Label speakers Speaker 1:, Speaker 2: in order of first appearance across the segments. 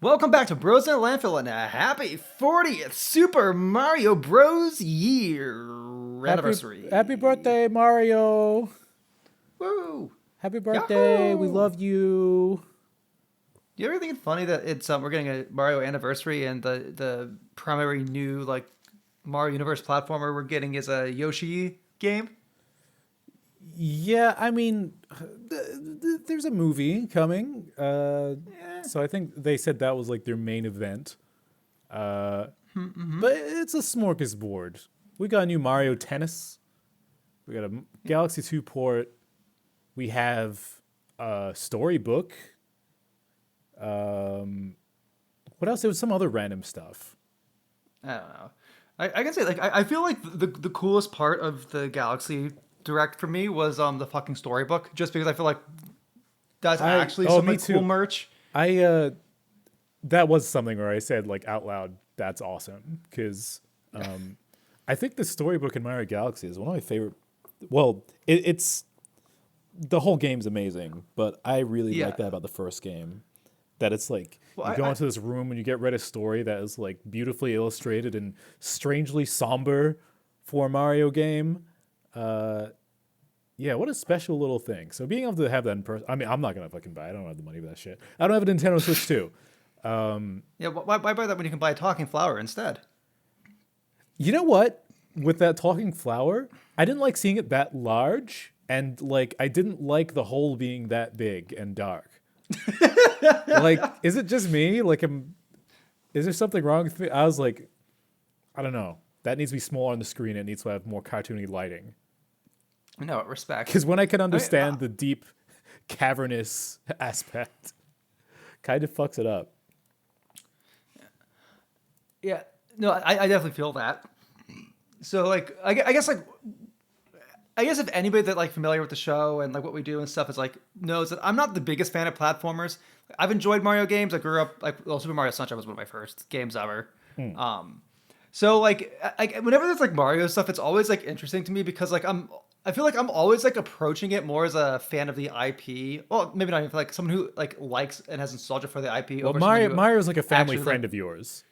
Speaker 1: Welcome back to Bros in a Landfill and a happy 40th Super Mario Bros. Year
Speaker 2: Happy happy
Speaker 1: anniversary.
Speaker 2: birthday, Mario.
Speaker 1: Woo!
Speaker 2: Happy birthday. We
Speaker 1: Yahoo!
Speaker 2: love you.
Speaker 1: Do you ever think it's funny that it's we're getting a Mario anniversary and the primary new Mario Universe platformer we're getting is a Yoshi game?
Speaker 2: Yeah, I mean, there's a movie coming.
Speaker 1: Yeah.
Speaker 2: So I think they said that was like their main event. Uh,
Speaker 1: Mm-hmm.
Speaker 2: but it's a smorgasbord. We got a new Mario Tennis. We got a Galaxy 2 port. We have a storybook. Um, what else? There was some other random stuff.
Speaker 1: I don't know. I can say I feel like the coolest part of the Galaxy Direct for me was the fucking storybook, just because I feel like that's actually some
Speaker 2: Me
Speaker 1: like cool
Speaker 2: too.
Speaker 1: merch.
Speaker 2: I That was something where I said like out loud, "That's awesome," because I think the storybook in Mario Galaxy is one of my favorite. Well, it's the whole game's amazing, but I really
Speaker 1: Yeah.
Speaker 2: like that about the first game. That it's like
Speaker 1: Well,
Speaker 2: you go into this room and you get read a story that is like beautifully illustrated and strangely somber for a Mario game. Uh, yeah, what a special little thing. So being able to have that in person, I mean, I'm not gonna fucking buy it. I don't have the money for that shit. I don't have a Nintendo Switch 2.
Speaker 1: yeah. Why buy that when you can buy a talking flower instead?
Speaker 2: You know what? With that talking flower, I didn't like seeing it that large, and like I didn't like the hole being that big and dark. Like, is it just me? Is there something wrong with me? I was like, I don't know. That needs to be smaller on the screen. It needs to have more cartoony lighting.
Speaker 1: No respect.
Speaker 2: Because when I can
Speaker 1: I mean,
Speaker 2: understand the deep, cavernous aspect, kind of fucks it up.
Speaker 1: yeah. No, I definitely feel that. So I guess if anybody that like familiar with the show and like what we do and stuff is like knows that I'm not the biggest fan of platformers. I've enjoyed Mario games. I grew up Super Mario Sunshine was one of my first games ever.
Speaker 2: Hmm.
Speaker 1: So whenever there's like Mario stuff, it's always like interesting to me because I feel like I'm always like approaching it more as a fan of the IP. Well, maybe not even like someone who like likes and has nostalgia for the IP
Speaker 2: Well,
Speaker 1: over someone who
Speaker 2: Mario's like a family
Speaker 1: actually
Speaker 2: friend
Speaker 1: like
Speaker 2: of yours,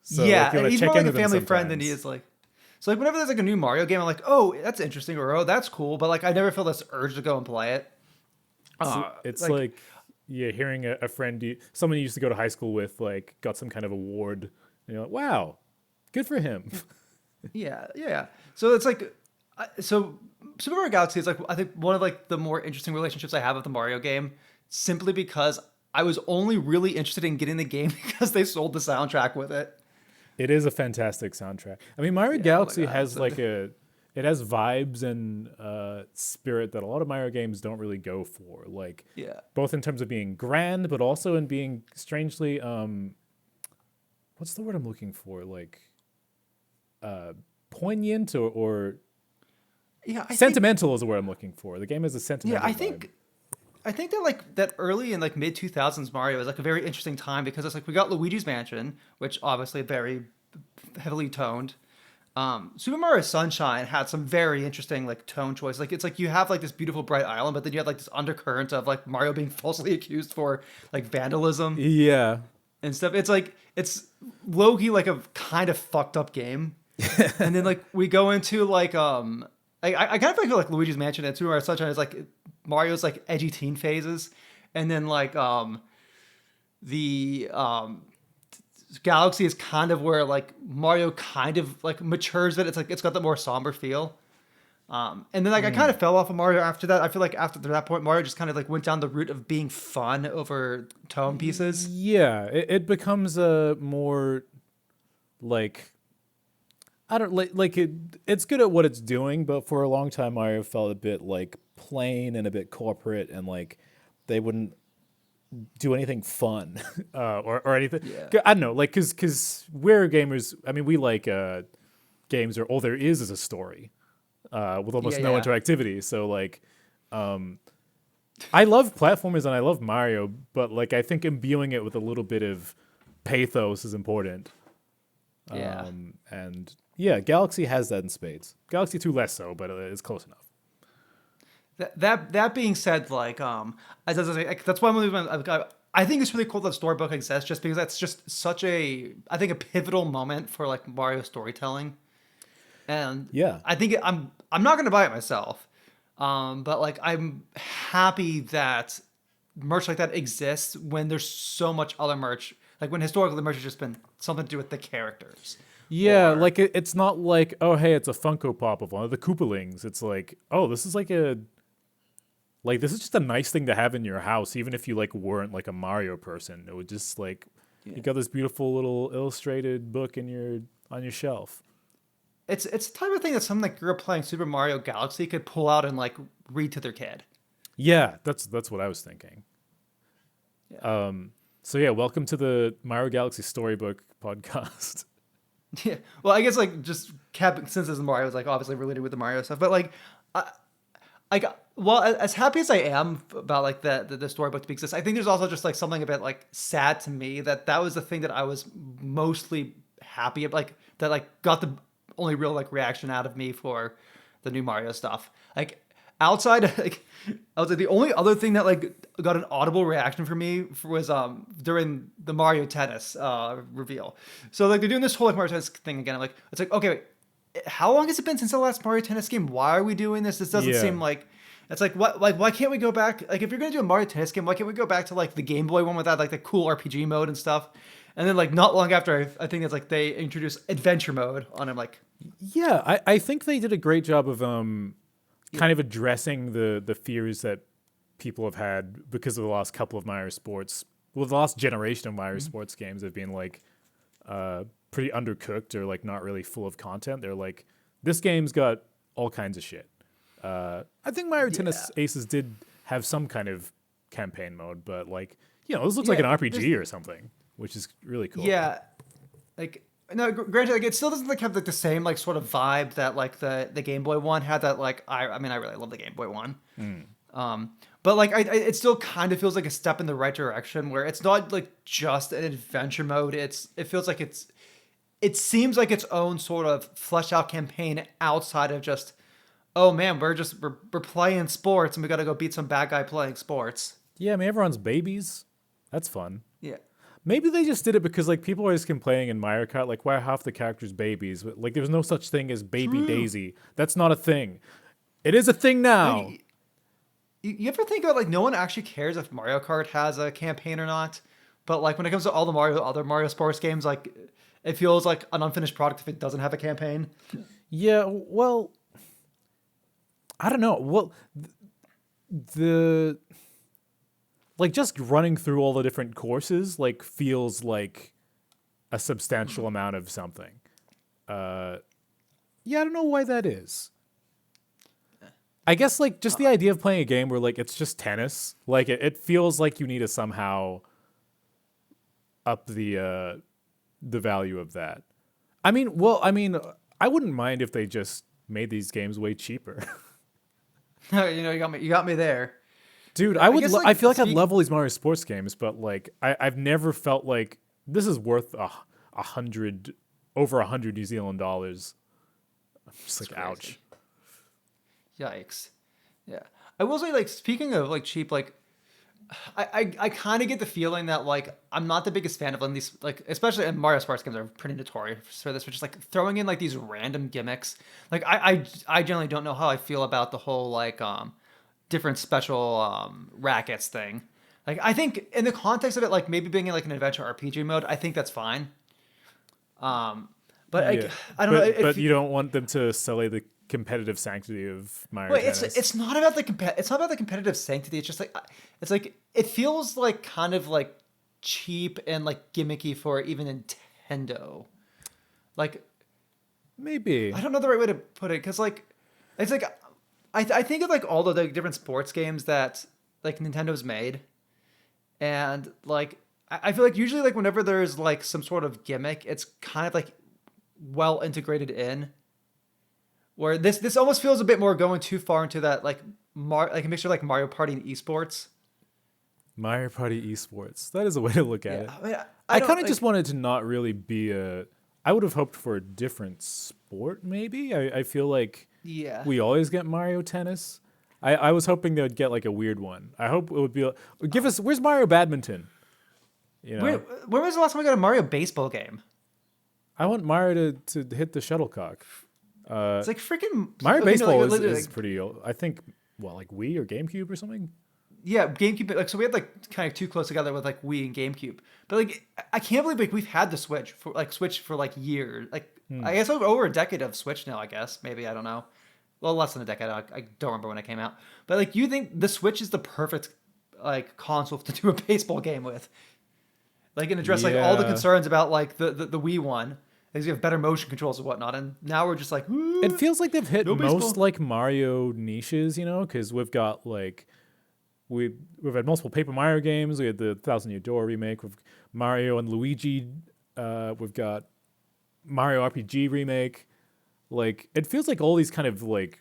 Speaker 2: so like you
Speaker 1: yeah,
Speaker 2: want to
Speaker 1: he's
Speaker 2: check
Speaker 1: more
Speaker 2: in
Speaker 1: like a
Speaker 2: with them
Speaker 1: family friend than he
Speaker 2: sometimes.
Speaker 1: is like. So like whenever there's like a new Mario game, I'm like, oh, that's interesting or oh, that's cool, but like I never feel this urge to go and play it.
Speaker 2: It's
Speaker 1: Like
Speaker 2: like yeah, hearing a friend, someone you used to go to high school with, like got some kind of award, and you're like, wow, good for him.
Speaker 1: yeah, yeah. So it's like, so Super Mario Galaxy is like I think one of like the more interesting relationships I have with the Mario game, simply because I was only really interested in getting the game because they sold the soundtrack with it.
Speaker 2: It is a fantastic soundtrack. I mean, Mario
Speaker 1: Yeah. Oh my
Speaker 2: Galaxy
Speaker 1: god.
Speaker 2: has
Speaker 1: So,
Speaker 2: like it has vibes and spirit that a lot of Mario games don't really go for. Like
Speaker 1: yeah.
Speaker 2: both in terms of being grand, but also in being strangely what's the word I'm looking for? Like uh, poignant or
Speaker 1: Yeah. I think.
Speaker 2: sentimental is the word I'm looking for. The game has a
Speaker 1: Yeah.
Speaker 2: sentimental vibe.
Speaker 1: I think that like that early in like mid 2000s Mario is like a very interesting time because it's like we got Luigi's Mansion, which obviously very heavily toned. Super Mario Sunshine had some very interesting like tone choice. Like it's like you have like this beautiful bright island, but then you have like this undercurrent of like Mario being falsely accused for like vandalism
Speaker 2: Yeah.
Speaker 1: and stuff. It's like it's low key like a kind of fucked up game. And then like we go into I kind of feel like Luigi's Mansion and Super Mario Sunshine is like Mario's like edgy teen phases, and then the Galaxy is kind of where like Mario kind of like matures it. It's like it's got the more somber feel. And then like I kind
Speaker 2: Mm.
Speaker 1: of fell off of Mario after that. I feel like after that point, Mario just kind of like went down the route of being fun over tone pieces.
Speaker 2: Yeah, it becomes a more like I don't like it. It's good at what it's doing, but for a long time, Mario felt a bit like plain and a bit corporate, and like they wouldn't do anything fun or anything.
Speaker 1: Yeah.
Speaker 2: I don't know, like because we're gamers. I mean, we like games where all there is a story with
Speaker 1: Yeah,
Speaker 2: almost no
Speaker 1: yeah.
Speaker 2: interactivity. So like, um, I love platformers and I love Mario, but like I think imbuing it with a little bit of pathos is important.
Speaker 1: Yeah.
Speaker 2: And yeah, Galaxy has that in spades. Galaxy 2 less so, but it's close enough.
Speaker 1: That being said, like that's why I'm I think it's really cool that Storybook exists just because that's just such a, I think, a pivotal moment for like Mario storytelling. And
Speaker 2: Yeah.
Speaker 1: I'm not gonna buy it myself, but like I'm happy that merch like that exists when there's so much other merch. Like when historically the merch has just been something to do with the characters,
Speaker 2: Yeah,
Speaker 1: or
Speaker 2: like it's not like, oh hey, it's a Funko Pop of one of the Koopalings. It's like, oh, this is like this is just a nice thing to have in your house, even if you like weren't like a Mario person. It would just like
Speaker 1: yeah.
Speaker 2: you got this beautiful little illustrated book in your on your shelf.
Speaker 1: It's the type of thing that someone that grew up playing Super Mario Galaxy could pull out and like read to their kid.
Speaker 2: Yeah, that's what I was thinking.
Speaker 1: Yeah.
Speaker 2: So yeah, welcome to the Mario Galaxy Storybook podcast.
Speaker 1: Yeah. Well, I guess like just since this is Mario, it's like obviously related with the Mario stuff, but like, I got well as happy as I am about like the storybook to be exist. I think there's also just like something a bit like sad to me that was the thing that I was mostly happy about, like that like got the only real like reaction out of me for the new Mario stuff. Like outside, like I was like the only other thing that like got an audible reaction for me was during the Mario Tennis reveal. So like they're doing this whole like Mario Tennis thing again. I'm like it's like okay, wait, how long has it been since the last Mario Tennis game? Why are we doing this? This doesn't
Speaker 2: Yeah.
Speaker 1: seem like it's like what like why can't we go back? Like if you're gonna do a Mario Tennis game, why can't we go back to like the Game Boy one with that like the cool RPG mode and stuff? And then like not long after, I think it's like they introduced adventure mode on him. Like
Speaker 2: Yeah, I think they did a great job of kind of addressing the fears that people have had because of the last couple of Mario Sports. Well, the last generation of Mario Sports games have been like pretty undercooked or like not really full of content. They're like, this game's got all kinds of shit. I think Mario Tennis Aces did have some kind of campaign mode, but like, this looks like an RPG or something, which is really cool.
Speaker 1: yeah, like no, granted, like it still doesn't like have like the same like sort of vibe that like the Game Boy one had. That like I mean I really love the Game Boy one. But like it still kind of feels like a step in the right direction where it's not like just an adventure mode. It feels like it seems like its own sort of fleshed out campaign outside of just oh man we're playing sports and we got to go beat some bad guy playing sports.
Speaker 2: Yeah, I mean, everyone's babies. That's fun.
Speaker 1: Yeah.
Speaker 2: Maybe they just did it because like people are always complaining in Mario Kart, like why are half the characters babies? But, like there's no such thing as baby
Speaker 1: True.
Speaker 2: Daisy. That's not a thing. It is a thing now.
Speaker 1: Like, you ever think about like no one actually cares if Mario Kart has a campaign or not, but like when it comes to all the other Mario sports games, like it feels like an unfinished product if it doesn't have a campaign.
Speaker 2: Yeah, well, I don't know. Well, the like just running through all the different courses like feels like a substantial amount of something. Yeah, I don't know why that is. I guess like just the idea of playing a game where like it's just tennis, like it feels like you need to somehow up the value of that. I mean, I wouldn't mind if they just made these games way cheaper.
Speaker 1: You got me there.
Speaker 2: Dude,
Speaker 1: I guess,
Speaker 2: I feel like I'd
Speaker 1: speak-
Speaker 2: love all these Mario sports games, but like I've never felt like this is worth over 100 New Zealand dollars. I'm just like,
Speaker 1: crazy.
Speaker 2: ouch.
Speaker 1: Yikes. Yeah. I will say, like, speaking of like cheap, like, I kind of get the feeling that like I'm not the biggest fan of like, these like especially and Mario sports games are pretty notorious for this, which is like throwing in like these random gimmicks. Like I generally don't know how I feel about the whole like different special rackets thing. Like I think in the context of it, like maybe being in like an adventure RPG mode, I think that's fine. But
Speaker 2: Yeah.
Speaker 1: I don't know.
Speaker 2: But you don't want them to sully the competitive sanctity of Mario
Speaker 1: Wait,
Speaker 2: Tennis.
Speaker 1: it's not about it's not about the competitive sanctity. It's just like it feels like kind of like cheap and like gimmicky for even Nintendo. Like
Speaker 2: Maybe.
Speaker 1: I don't know the right way to put it because like it's like I think of like all of the different sports games that like Nintendo's made, and like I feel like usually like whenever there's like some sort of gimmick, it's kind of like well integrated in. Where this almost feels a bit more going too far into that like like a mixture of, like Mario Party and esports.
Speaker 2: Mario Party esports. That is a way to look at it.
Speaker 1: I mean,
Speaker 2: I
Speaker 1: don't,
Speaker 2: kind of
Speaker 1: like,
Speaker 2: just wanted to not really be I would have hoped for a different sport, maybe. I feel like
Speaker 1: yeah.
Speaker 2: we always get Mario Tennis. I was hoping they would get like a weird one. I hope it would be. Give us. Where's Mario Badminton? You
Speaker 1: Wait,
Speaker 2: know,
Speaker 1: when was the last time we got a Mario baseball game?
Speaker 2: I want Mario to hit the shuttlecock.
Speaker 1: It's like freaking.
Speaker 2: Mario
Speaker 1: Okay, no,
Speaker 2: Baseball
Speaker 1: like, literally,
Speaker 2: is
Speaker 1: like,
Speaker 2: pretty old. I think, well, like Wii or GameCube or something.
Speaker 1: yeah, GameCube. Like, so we had like kind of too close together with like Wii and GameCube. But like, I can't believe like we've had the Switch for like years. Like, I guess over a decade of Switch now. I guess maybe I don't know. Well, less than a decade. I don't remember when it came out. But like, you think the Switch is the perfect like console to do a baseball game with? Like, and address like all the
Speaker 2: Yeah.
Speaker 1: concerns about like the Wii one. Is you have better motion controls and whatnot, and now we're just like,
Speaker 2: It feels like they've hit
Speaker 1: no
Speaker 2: most
Speaker 1: baseball.
Speaker 2: like Mario niches, you know, because we've got like we've had multiple Paper Mario games. We had the Thousand Year Door remake with Mario and Luigi. We've got Mario RPG remake. Like it feels like all these kind of like,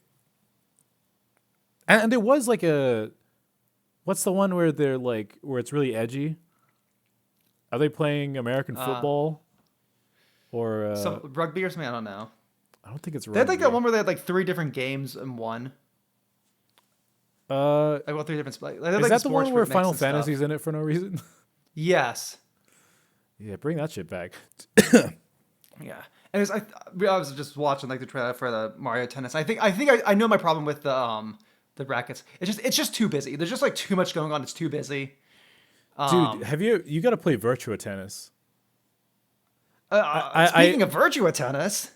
Speaker 2: and there was like a, what's the one where they're like where it's really edgy? Are they playing American
Speaker 1: Uh,
Speaker 2: football or
Speaker 1: some rugby or something. I don't know.
Speaker 2: I don't think it's
Speaker 1: They had like that
Speaker 2: rugby.
Speaker 1: one where they had like three different games in one.
Speaker 2: Uh,
Speaker 1: Like, well, three different. They had
Speaker 2: is
Speaker 1: like the
Speaker 2: that the
Speaker 1: sports
Speaker 2: one where
Speaker 1: group mix
Speaker 2: Final
Speaker 1: and stuff.
Speaker 2: Fantasy's in it for no reason?
Speaker 1: Yes.
Speaker 2: Yeah, bring that shit back.
Speaker 1: Yeah. And it's, I was just watching like the trailer for the Mario Tennis. I know my problem with the brackets. It's just too busy. There's just like too much going on. It's too busy.
Speaker 2: Dude,
Speaker 1: Um,
Speaker 2: have you got to play Virtua Tennis?
Speaker 1: Speaking
Speaker 2: I
Speaker 1: of Virtua Tennis,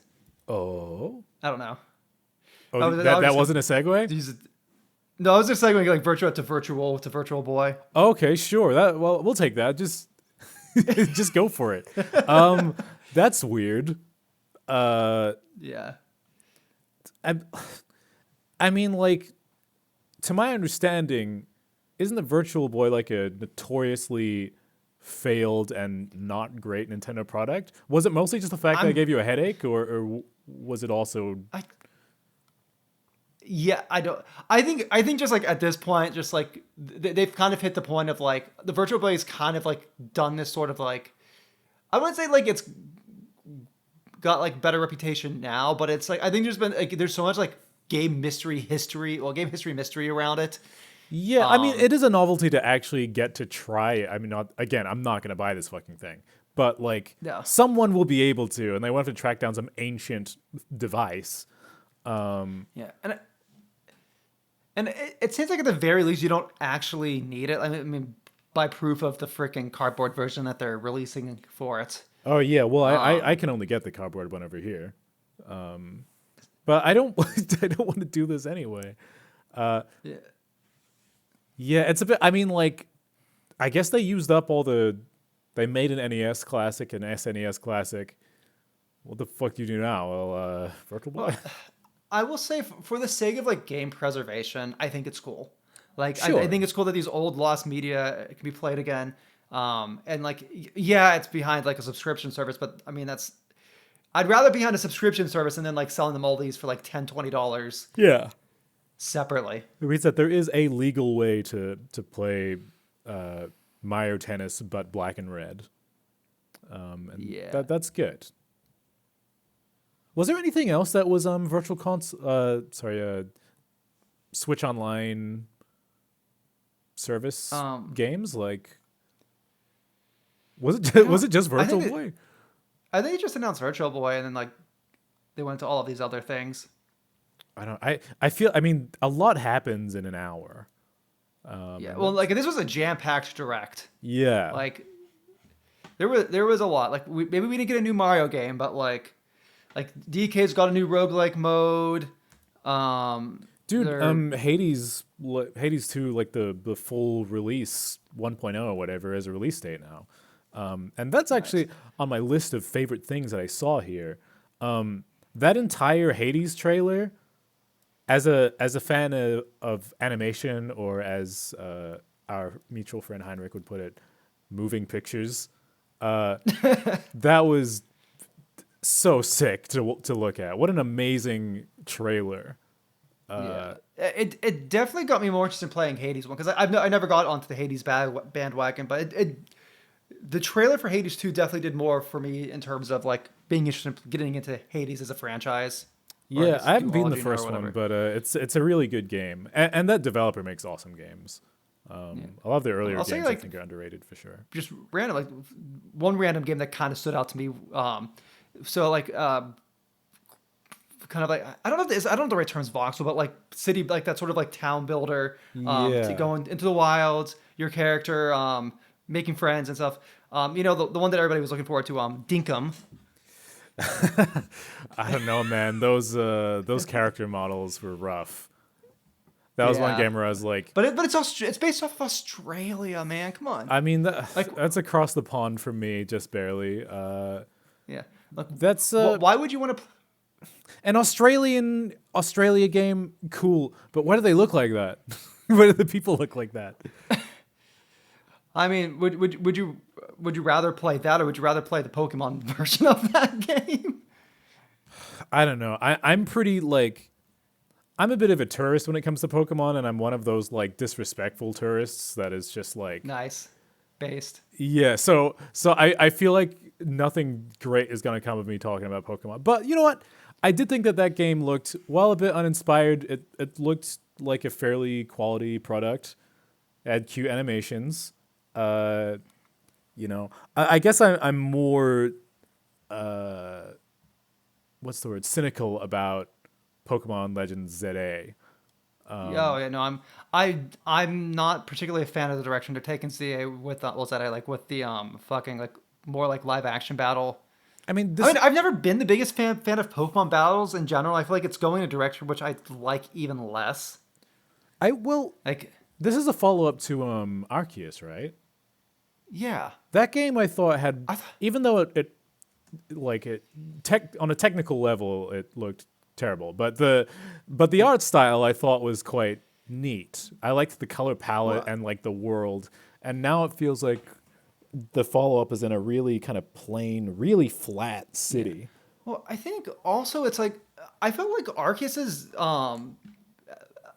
Speaker 2: oh
Speaker 1: I don't know. I
Speaker 2: oh
Speaker 1: was, I
Speaker 2: that
Speaker 1: was
Speaker 2: that
Speaker 1: just
Speaker 2: wasn't
Speaker 1: gonna
Speaker 2: a segue.
Speaker 1: use it. No, I was just saying like Virtua to Virtual Boy.
Speaker 2: Okay, sure. That well, we'll take that. Just just go for it. That's weird. Uh,
Speaker 1: Yeah.
Speaker 2: I I mean, like to my understanding, isn't the Virtual Boy like a notoriously failed and not great Nintendo product? Was it mostly just the fact that it
Speaker 1: I'm
Speaker 2: gave you a headache, or was it also?
Speaker 1: I Yeah, I don't. I think just like at this point, just like they've kind of hit the point of like the Virtual Boy's kind of like done this sort of like I wouldn't say like it's got like better reputation now, but it's like I think there's so much like game history mystery around it.
Speaker 2: Yeah, I mean,
Speaker 1: Um,
Speaker 2: it is a novelty to actually get to try it. I mean, not again, I'm not going to buy this fucking thing, but like
Speaker 1: no,
Speaker 2: someone will be able to, and they won't have to track down some ancient device.
Speaker 1: yeah, and it seems like at the very least you don't actually need it. I mean, by proof of the freaking cardboard version that they're releasing for it.
Speaker 2: Oh yeah, well, I
Speaker 1: Um,
Speaker 2: can only get the cardboard one over here, but I don't I don't want to do this anyway.
Speaker 1: yeah.
Speaker 2: Yeah, it's a bit. I mean, like, I guess they used up all the. They made an NES classic and SNES classic. What the fuck do you do now? Well, Virtual Boy.
Speaker 1: Well, I will say, for the sake of like game preservation, I think it's cool. Like, I
Speaker 2: Sure.
Speaker 1: think it's cool that these old lost media can be played again. And like, yeah, it's behind like a subscription service, but I mean, I'd rather be behind a subscription service and then like selling them all these for like $10, $20
Speaker 2: Yeah.
Speaker 1: separately.
Speaker 2: It means that there is a legal way to play Mario Tennis, but black and red, and
Speaker 1: Yeah.
Speaker 2: that's good. Was there anything else that was virtual cons? Switch Online service
Speaker 1: Um,
Speaker 2: games like was it
Speaker 1: you know,
Speaker 2: was it just
Speaker 1: I
Speaker 2: Virtual
Speaker 1: think
Speaker 2: Boy?
Speaker 1: I think it just announced Virtual Boy and then like they went to all of these other things.
Speaker 2: I don't. I feel. I mean, a lot happens in an hour.
Speaker 1: Yeah.
Speaker 2: And
Speaker 1: Well,
Speaker 2: that's
Speaker 1: like this was a jam-packed direct.
Speaker 2: yeah.
Speaker 1: Like there was a lot. Like maybe we didn't get a new Mario game, but like DK's got a new roguelike mode.
Speaker 2: Dude,
Speaker 1: They're
Speaker 2: Hades 2, like the full release 1.0 or whatever, is a release date now. And that's actually on my list of favorite things that I saw here. That entire Hades trailer, as a fan of animation, or as our mutual friend Heinrich would put it, moving pictures, that was so sick to look at. What an amazing trailer.
Speaker 1: yeah. It definitely got me more interested in playing Hades one because I never got onto the Hades bandwagon, but the trailer for Hades 2 definitely did more for me in terms of like being interested in getting into Hades as a franchise. Or
Speaker 2: Yeah,
Speaker 1: guess
Speaker 2: I haven't beaten the
Speaker 1: duology now or
Speaker 2: first one,
Speaker 1: whatever.
Speaker 2: but it's a really good game, and that developer makes awesome games. A lot of the earlier
Speaker 1: I'll say
Speaker 2: games
Speaker 1: like
Speaker 2: I think are underrated for sure.
Speaker 1: just random, like one random game that kind of stood out to me. So like kind of like I don't know if this, I don't know the right terms voxel, but like city, like that sort of like town builder, to
Speaker 2: Yeah.
Speaker 1: go into the wilds, your character, making friends and stuff. The one that everybody was looking forward to, Dinkum.
Speaker 2: I don't know, man. Those character models were rough. That was one
Speaker 1: Yeah,
Speaker 2: game where I was like,
Speaker 1: but it's based off of Australia, man. Come on,
Speaker 2: I mean,
Speaker 1: like
Speaker 2: that's across the pond from me, just barely.
Speaker 1: yeah, like
Speaker 2: That's
Speaker 1: why would you want to?
Speaker 2: an Australia game, cool. But why do they look like that? Why do the people look like that?
Speaker 1: I mean, would you rather play that or would you rather play the Pokemon version of that game?
Speaker 2: I don't know. I'm pretty like, I'm a bit of a tourist when it comes to Pokemon, and I'm one of those like disrespectful tourists that is just like,
Speaker 1: Nice, based.
Speaker 2: yeah. So I feel like nothing great is gonna come of me talking about Pokemon. But you know what? I did think that game looked, while a bit uninspired, it looked like a fairly quality product. It had cute animations. I guess I'm more what's the word, cynical about Pokemon Legends ZA.
Speaker 1: Yeah, no, I'm not particularly a fan of the direction they're taking CA with what's that I like with the fucking like more like live action battle.
Speaker 2: I mean,
Speaker 1: I mean, I've never been the biggest fan of Pokemon battles in general. I feel like it's going a direction which I like even less.
Speaker 2: I will.
Speaker 1: Like,
Speaker 2: This is a follow up to Arceus, right?
Speaker 1: yeah,
Speaker 2: That game I thought had,
Speaker 1: I th-
Speaker 2: even though on a technical level it looked terrible, but the art style I thought was quite neat. I liked the color palette
Speaker 1: well,
Speaker 2: and like the world, and now it feels like the follow up is in a really kind of plain, really flat city.
Speaker 1: well, I think also it's like I felt like Arceus's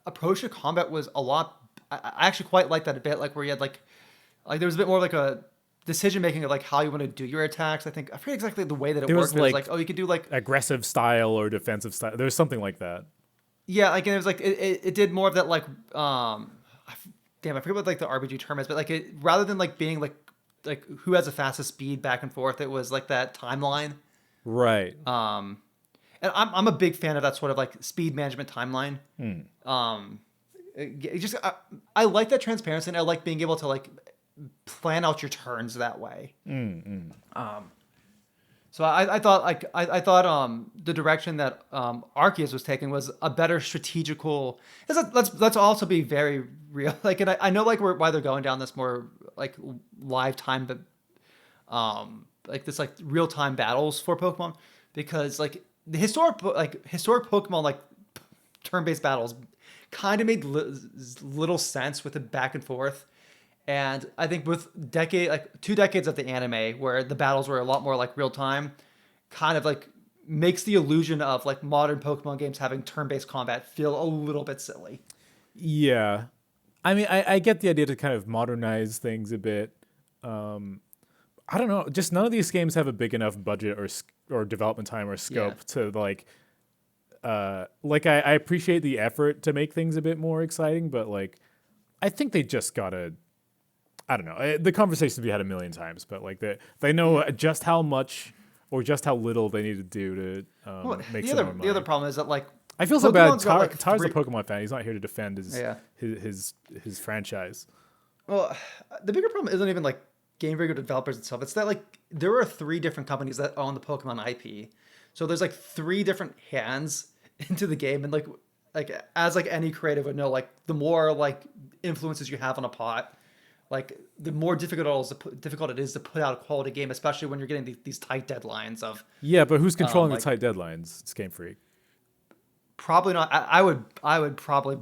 Speaker 1: approach to combat was a lot. I actually quite liked that a bit, like where you had like there was a bit more like a decision making of like how you want to do your attacks. I think I forget exactly the way that it
Speaker 2: There was
Speaker 1: worked. But it was
Speaker 2: like
Speaker 1: like, oh, you could do like
Speaker 2: aggressive style or defensive style. There's something like that.
Speaker 1: yeah, like and it was like it did more of that like damn, I forget what like the RPG term is, but like it rather than like being like who has the fastest speed back and forth, it was like that timeline.
Speaker 2: Right.
Speaker 1: And I'm a big fan of that sort of like speed management timeline. It just I like that transparency, and I like being able to like plan out your turns that way. So I thought like I thought the direction that Arceus was taking was a better strategical. Let's also be very real. Like, and I know like why they're going down this more like live time, but like this like real time battles for Pokemon, because like the historic Pokemon like turn based battles kind of made little sense with the back and forth. And I think with 2 decades of the anime where the battles were a lot more like real time, kind of like makes the illusion of like modern Pokemon games having turn-based combat feel a little bit silly.
Speaker 2: Yeah. I mean, I get the idea to kind of modernize things a bit. I don't know. Just none of these games have a big enough budget or development time or scope to like I appreciate the effort to make things a bit more exciting, but like I think they just gotta, I don't know. The conversations we had a million times, but like they know just how much or just how little they need to do to make some more money.
Speaker 1: The other problem is that like
Speaker 2: I feel so bad.
Speaker 1: Pokemon's got, like,
Speaker 2: Tar's a
Speaker 1: three-
Speaker 2: Pokemon fan. He's not here to defend
Speaker 1: Yeah.
Speaker 2: his franchise.
Speaker 1: Well, the bigger problem isn't even like Game Freak or developers itself. It's that like there are 3 different companies that own the Pokemon IP. So there's like 3 different hands into the game, and like as like any creative would know, like the more like influences you have on a pot, like the more difficult it is to put out a quality game, especially when you're getting these tight deadlines of.
Speaker 2: Yeah, but who's controlling
Speaker 1: like,
Speaker 2: the tight deadlines? It's Game Freak.
Speaker 1: Probably not. I would probably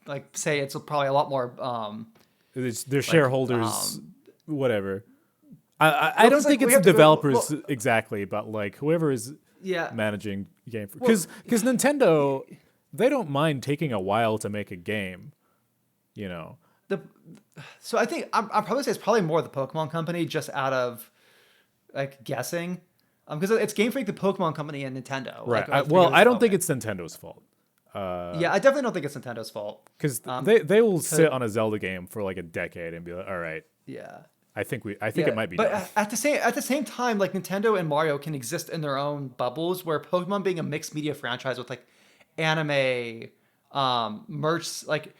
Speaker 1: like say it's probably a lot more.
Speaker 2: Their shareholders, whatever. I
Speaker 1: Well,
Speaker 2: don't
Speaker 1: 'cause,
Speaker 2: think
Speaker 1: like, we
Speaker 2: it's
Speaker 1: have to-
Speaker 2: developers
Speaker 1: well-
Speaker 2: exactly, but like whoever is
Speaker 1: Yeah.
Speaker 2: managing Game Freak, because Nintendo, they don't mind taking a while to make a game, you know.
Speaker 1: So I think I'll probably say it's probably more the Pokemon Company, just out of like guessing, because it's Game Freak, the Pokemon Company, and Nintendo.
Speaker 2: Right.
Speaker 1: Like,
Speaker 2: Well, I don't
Speaker 1: okay.
Speaker 2: think it's Nintendo's fault.
Speaker 1: Yeah, I definitely don't think it's Nintendo's fault.
Speaker 2: Because
Speaker 1: Um,
Speaker 2: they will
Speaker 1: cause,
Speaker 2: sit on a Zelda game for like a decade and be like, all right,
Speaker 1: yeah,
Speaker 2: I think it
Speaker 1: yeah,
Speaker 2: might be
Speaker 1: but
Speaker 2: done.
Speaker 1: at the same time, like Nintendo and Mario can exist in their own bubbles, where Pokemon being a mixed media franchise with like anime, merch, like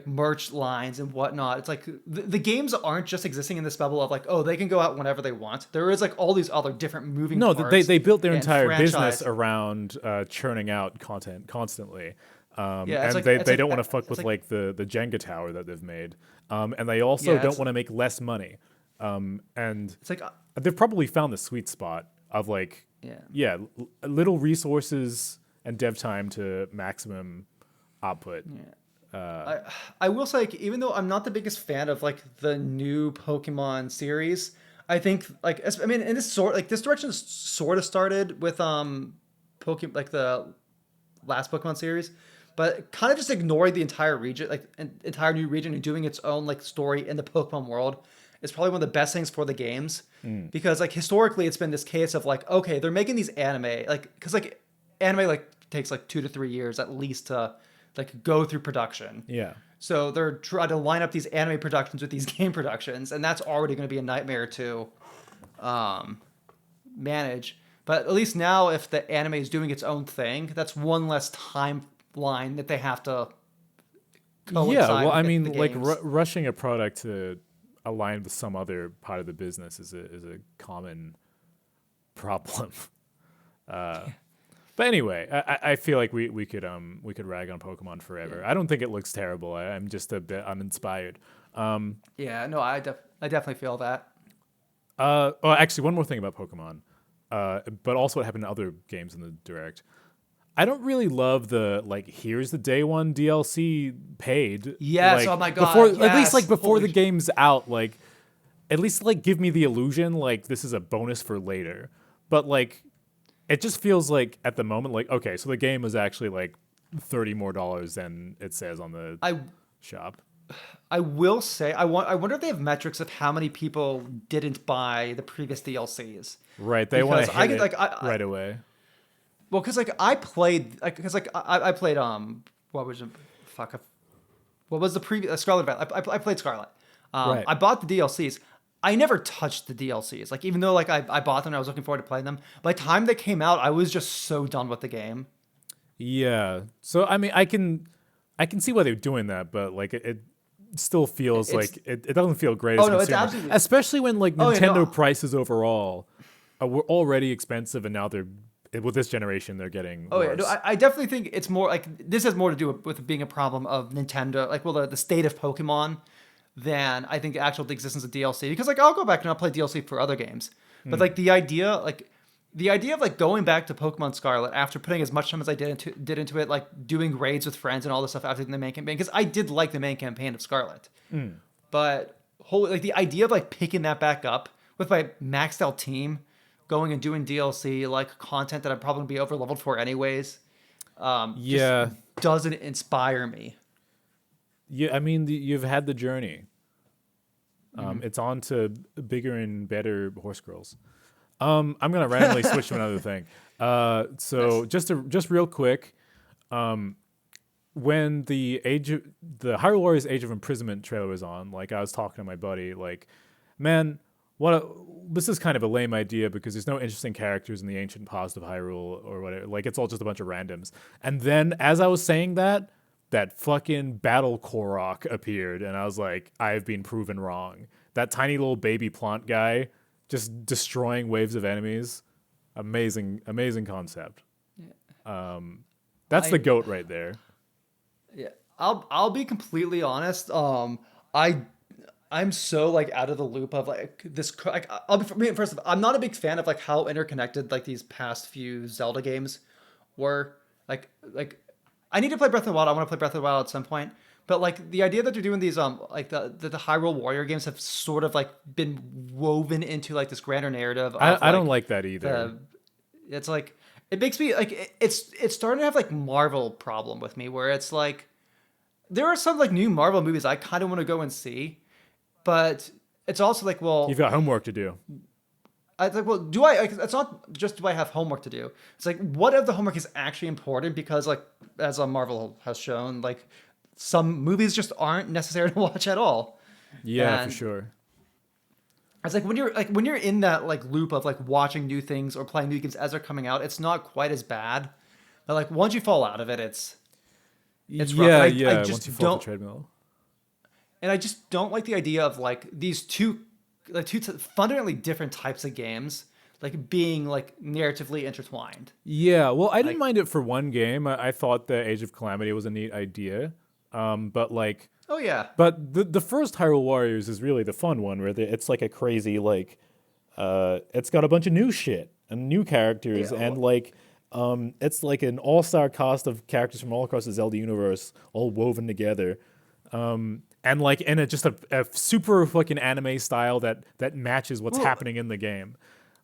Speaker 1: merch lines and whatnot. It's like the games aren't just existing in this bubble of like, oh, they can go out whenever they want. There is like all these other different moving
Speaker 2: No,
Speaker 1: parts
Speaker 2: they built their
Speaker 1: and
Speaker 2: entire business
Speaker 1: franchise.
Speaker 2: around churning out content constantly.
Speaker 1: Yeah,
Speaker 2: And they don't want to fuck
Speaker 1: it's
Speaker 2: with
Speaker 1: like
Speaker 2: like the Jenga tower that they've made. And they also
Speaker 1: yeah,
Speaker 2: don't want to make less money. And
Speaker 1: it's like
Speaker 2: they've probably found the sweet spot of like,
Speaker 1: yeah.
Speaker 2: yeah, little resources and dev time to maximum output.
Speaker 1: I will say, like, even though I'm not the biggest fan of like the new Pokemon series, I think like I mean, in this direction sort of started with Pokemon like the last Pokemon series, but kind of just ignoring the entire region, like an entire new region, and doing its own like story in the Pokemon world is probably one of the best things for the games, because like historically it's been this case of like, okay, they're making these anime like because like anime like takes like 2 to 3 years at least to like go through production.
Speaker 2: Yeah.
Speaker 1: So they're trying to line up these anime productions with these game productions, and that's already going to be a nightmare to manage. But at least now, if the anime is doing its own thing, that's one less timeline that they have to
Speaker 2: Yeah,
Speaker 1: coincide
Speaker 2: well,
Speaker 1: with
Speaker 2: I
Speaker 1: the
Speaker 2: mean, like
Speaker 1: games.
Speaker 2: rushing a product to align with some other part of the business is a common problem. But anyway, I feel like we could rag on Pokemon forever.
Speaker 1: Yeah,
Speaker 2: I don't think it looks terrible. I'm just a bit uninspired.
Speaker 1: yeah, no, I definitely feel that.
Speaker 2: Oh, actually, one more thing about Pokemon, but also what happened to other games in the direct. I don't really love the like here's the day one DLC paid
Speaker 1: Yes,
Speaker 2: like
Speaker 1: oh my
Speaker 2: before
Speaker 1: god,
Speaker 2: at least like
Speaker 1: yes,
Speaker 2: before the
Speaker 1: holy,
Speaker 2: game's out, like at least like give me the illusion like this is a bonus for later. But like it just feels like at the moment like okay, so the game is actually like $30 more than it says on the
Speaker 1: I
Speaker 2: shop.
Speaker 1: I will say I wonder if they have metrics of how many people didn't buy the previous DLCs,
Speaker 2: Right, they want
Speaker 1: because
Speaker 2: to
Speaker 1: I
Speaker 2: hit
Speaker 1: get
Speaker 2: it
Speaker 1: like
Speaker 2: right away.
Speaker 1: well, because like I played, like, because like I played what was it? Fuck, what was the previous Scarlet Violet? I played Scarlet.
Speaker 2: Right.
Speaker 1: I bought the DLCs. I never touched the DLCs. Like even though like I bought them, and I was looking forward to playing them. By the time they came out, I was just so done with the game.
Speaker 2: Yeah. So I mean, I can see why they're doing that, but like it still feels
Speaker 1: It's
Speaker 2: like it doesn't feel great as
Speaker 1: oh
Speaker 2: a
Speaker 1: no, it's
Speaker 2: consumer,
Speaker 1: absolutely
Speaker 2: especially when like
Speaker 1: oh yeah
Speaker 2: Nintendo
Speaker 1: no
Speaker 2: prices overall were already expensive, and now they're with this generation they're getting
Speaker 1: oh yeah no
Speaker 2: worse.
Speaker 1: I definitely think it's more like this has more to do with being a problem of Nintendo, like well the state of Pokemon, than I think the actual existence of DLC. Because like I'll go back and I'll play DLC for other games, but like the idea of like going back to Pokemon Scarlet after putting as much time as I did into it, like doing raids with friends and all this stuff after the main campaign, because I did like the main campaign of Scarlet, but holy like the idea of like picking that back up with my maxed out team, going and doing DLC like content that I'd probably be over leveled for anyways, just
Speaker 2: Yeah.
Speaker 1: doesn't inspire me.
Speaker 2: Yeah, I mean, you've had the journey. It's on to bigger and better horse girls. I'm gonna randomly switch to another thing. So just real quick, when the Hyrule Warriors Age of Imprisonment trailer was on, like I was talking to my buddy, like, man, this is kind of a lame idea because there's no interesting characters in the ancient past of Hyrule or whatever. Like it's all just a bunch of randoms. And then as I was saying that, that fucking battle Korok appeared, and I was like, I've been proven wrong. That tiny little baby plant guy just destroying waves of enemies. Amazing concept. That's the
Speaker 1: I
Speaker 2: goat right there.
Speaker 1: Yeah, I'll be completely honest. I'm so like out of the loop of like this. Like, I'll be I mean, first of all, I'm not a big fan of like how interconnected like these past few Zelda games were. Like I need to play Breath of the Wild. I want to play Breath of the Wild at some point. But like the idea that they're doing these like the Hyrule Warrior games have sort of like been woven into like this grander narrative of
Speaker 2: I don't
Speaker 1: like
Speaker 2: like that either.
Speaker 1: the it's like it makes me like it's starting to have like Marvel problem with me where it's like there are some like new Marvel movies I kind of want to go and see, but it's also like well
Speaker 2: You've got homework to do.
Speaker 1: I was like, well, do I? Like, it's not just do I have homework to do. It's like what if the homework is actually important because like as Marvel has shown, like some movies just aren't necessary to watch at all.
Speaker 2: Yeah, for
Speaker 1: And
Speaker 2: sure.
Speaker 1: it's like when you're in that like loop of like watching new things or playing new games as they're coming out, it's not quite as bad. But like once you fall out of it, it's rough. And
Speaker 2: Yeah,
Speaker 1: I
Speaker 2: yeah. Once you
Speaker 1: just
Speaker 2: fall off the
Speaker 1: don't
Speaker 2: treadmill.
Speaker 1: and I just don't like the idea of like these two fundamentally different types of games like being like narratively intertwined.
Speaker 2: Yeah, well, I didn't
Speaker 1: Like,
Speaker 2: mind it for one game. I thought the Age of Calamity was a neat idea. But like,
Speaker 1: oh yeah.
Speaker 2: but the first Hyrule Warriors is really the fun one where it's like a crazy like, it's got a bunch of new shit and new characters
Speaker 1: Yeah,
Speaker 2: and like, it's like an all-star cast of characters from all across the Zelda universe all woven together. And like in just a super fucking anime style that matches what's
Speaker 1: well,
Speaker 2: happening in the game.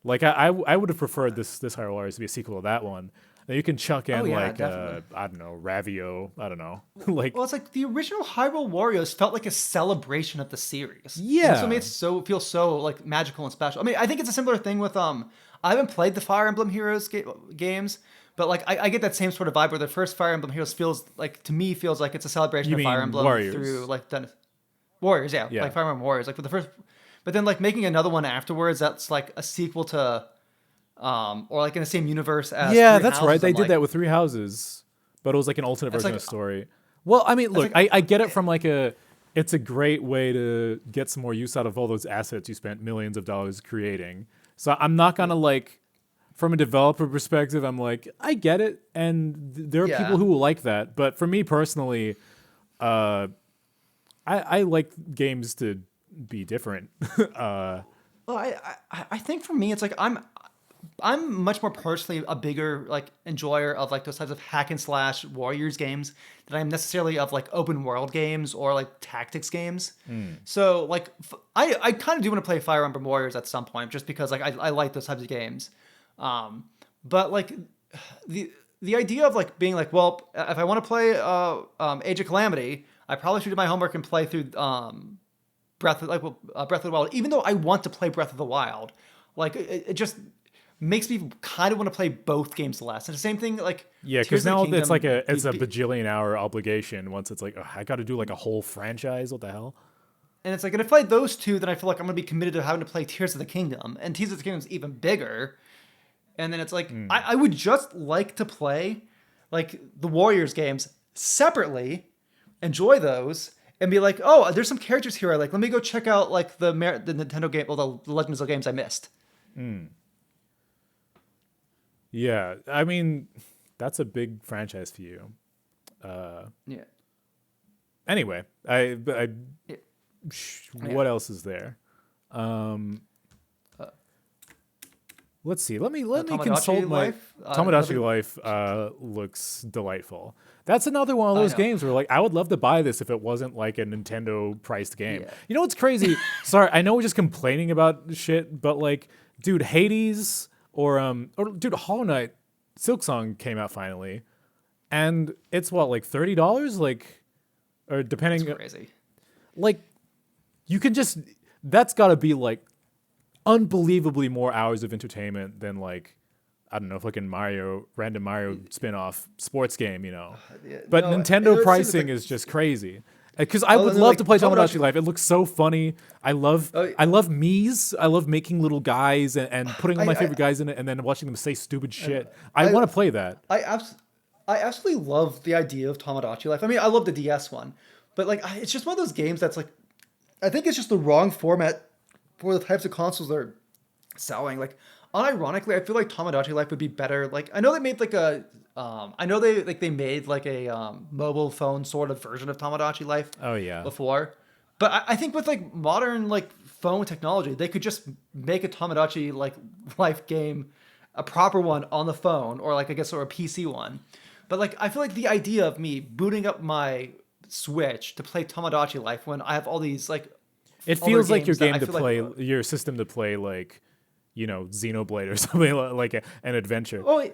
Speaker 2: Like I would have preferred this Hyrule Warriors to be a sequel to that one. Now you can chuck
Speaker 1: oh
Speaker 2: in
Speaker 1: yeah,
Speaker 2: like
Speaker 1: definitely.
Speaker 2: I don't know, Ravio, I don't know. Like
Speaker 1: Well, it's like the original Hyrule Warriors felt like a celebration of the series, and so it made
Speaker 2: yeah.
Speaker 1: it so feel so like magical and special. I mean, I think it's a similar thing with I haven't played the Fire Emblem Heroes games, but like I get that same sort of vibe where the first Fire Emblem Heroes feels like to me feels like it's a celebration
Speaker 2: You
Speaker 1: of Fire
Speaker 2: mean
Speaker 1: Emblem through
Speaker 2: Warriors?
Speaker 1: like the Warriors, yeah,
Speaker 2: Yeah.
Speaker 1: like Fire Emblem Warriors, like for the first, but then like making another one afterwards that's like a sequel to or like in the same universe as
Speaker 2: Yeah,
Speaker 1: Three
Speaker 2: that's right.
Speaker 1: Houses.
Speaker 2: They
Speaker 1: I'm
Speaker 2: did
Speaker 1: like,
Speaker 2: that with Three Houses, but it was like an alternate
Speaker 1: it's
Speaker 2: version
Speaker 1: like
Speaker 2: of the story. Well, I mean,
Speaker 1: it's
Speaker 2: look,
Speaker 1: like
Speaker 2: I get it from like it's a great way to get some more use out of all those assets you spent millions of dollars creating. So I'm not gonna like, from a developer perspective, I'm like, I get it, and there are people
Speaker 1: yeah.
Speaker 2: who will like that. But for me personally, uh, I like games to be different.
Speaker 1: Well, I think for me it's like I'm much more personally a bigger like enjoyer of like those types of hack and slash warriors games than I am necessarily of like open world games or like tactics games. So like I kind of do want to play Fire Emblem Warriors at some point just because like I like those types of games. But like the the idea of like being like, well, if I want to play Age of Calamity, I probably should do my homework and play through Breath of the Wild, even though I want to play Breath of the Wild. Like it just makes me kind of want to play both games less. And the same thing, like
Speaker 2: Yeah, because
Speaker 1: Tears of the
Speaker 2: now it's like
Speaker 1: Kingdom.
Speaker 2: it's a bajillion hour obligation. Once it's like, ugh, I got to do like a whole franchise. What the hell?
Speaker 1: And it's like, and if I play those two, then I feel like I'm gonna be committed to having to play Tears of the Kingdom, and Tears of the Kingdom is even bigger. And then it's like, I would just like to play like the Warriors games separately, enjoy those, and be like, oh, there's some characters here I like. Let me go check out like the Nintendo game, or the Legend of Zelda games I missed.
Speaker 2: Yeah, I mean, that's a big franchise for you.
Speaker 1: Yeah.
Speaker 2: Anyway,
Speaker 1: Yeah.
Speaker 2: what else is there? Let's see. Let me consult
Speaker 1: Tamagotchi
Speaker 2: my
Speaker 1: Life.
Speaker 2: Tamagotchi Life. Looks delightful. That's another one of
Speaker 1: I
Speaker 2: those
Speaker 1: know.
Speaker 2: games where like I would love to buy this if it wasn't like a Nintendo priced game.
Speaker 1: Yeah.
Speaker 2: You know what's crazy? Sorry, I know we're just complaining about shit, but like, dude, Hades or dude, Hollow Knight, Silksong came out finally, and it's what like $30, like, or
Speaker 1: It's
Speaker 2: depending,
Speaker 1: crazy.
Speaker 2: like, you can just that's got to be like unbelievably more hours of entertainment than like I don't know, fucking random Mario spin-off sports game, you know.
Speaker 1: Yeah,
Speaker 2: But
Speaker 1: no,
Speaker 2: Nintendo
Speaker 1: it's
Speaker 2: pricing
Speaker 1: like,
Speaker 2: is just crazy. Because I
Speaker 1: oh,
Speaker 2: would
Speaker 1: and then,
Speaker 2: love
Speaker 1: like
Speaker 2: to play
Speaker 1: Tamagotchi.
Speaker 2: Tamagotchi Life. It looks so funny. I love
Speaker 1: Oh,
Speaker 2: I love Mii's. I love making little guys and putting all my
Speaker 1: I
Speaker 2: favorite guys in it and then watching them say stupid shit. I
Speaker 1: I-
Speaker 2: want to play that.
Speaker 1: I absolutely love the idea of Tamagotchi Life. I mean, I love the DS one, but like, it's just one of those games that's like, I think it's just the wrong format for the types of consoles they're selling. Like, unironically, I feel like Tamagotchi Life would be better. Like, I know they made like I know they made like a mobile phone sort of version of Tamagotchi Life.
Speaker 2: Oh, yeah.
Speaker 1: Before, but I think with like modern like phone technology, they could just make a Tamagotchi like Life game, a proper one on the phone, or like I guess or a PC one. But like I feel like the idea of me booting up my Switch to play Tamagotchi Life when I have all these like
Speaker 2: It
Speaker 1: other
Speaker 2: feels like your
Speaker 1: games that
Speaker 2: game
Speaker 1: I
Speaker 2: to
Speaker 1: feel
Speaker 2: play,
Speaker 1: like,
Speaker 2: your system to play like, you know, Xenoblade or something like an adventure.
Speaker 1: oh wait,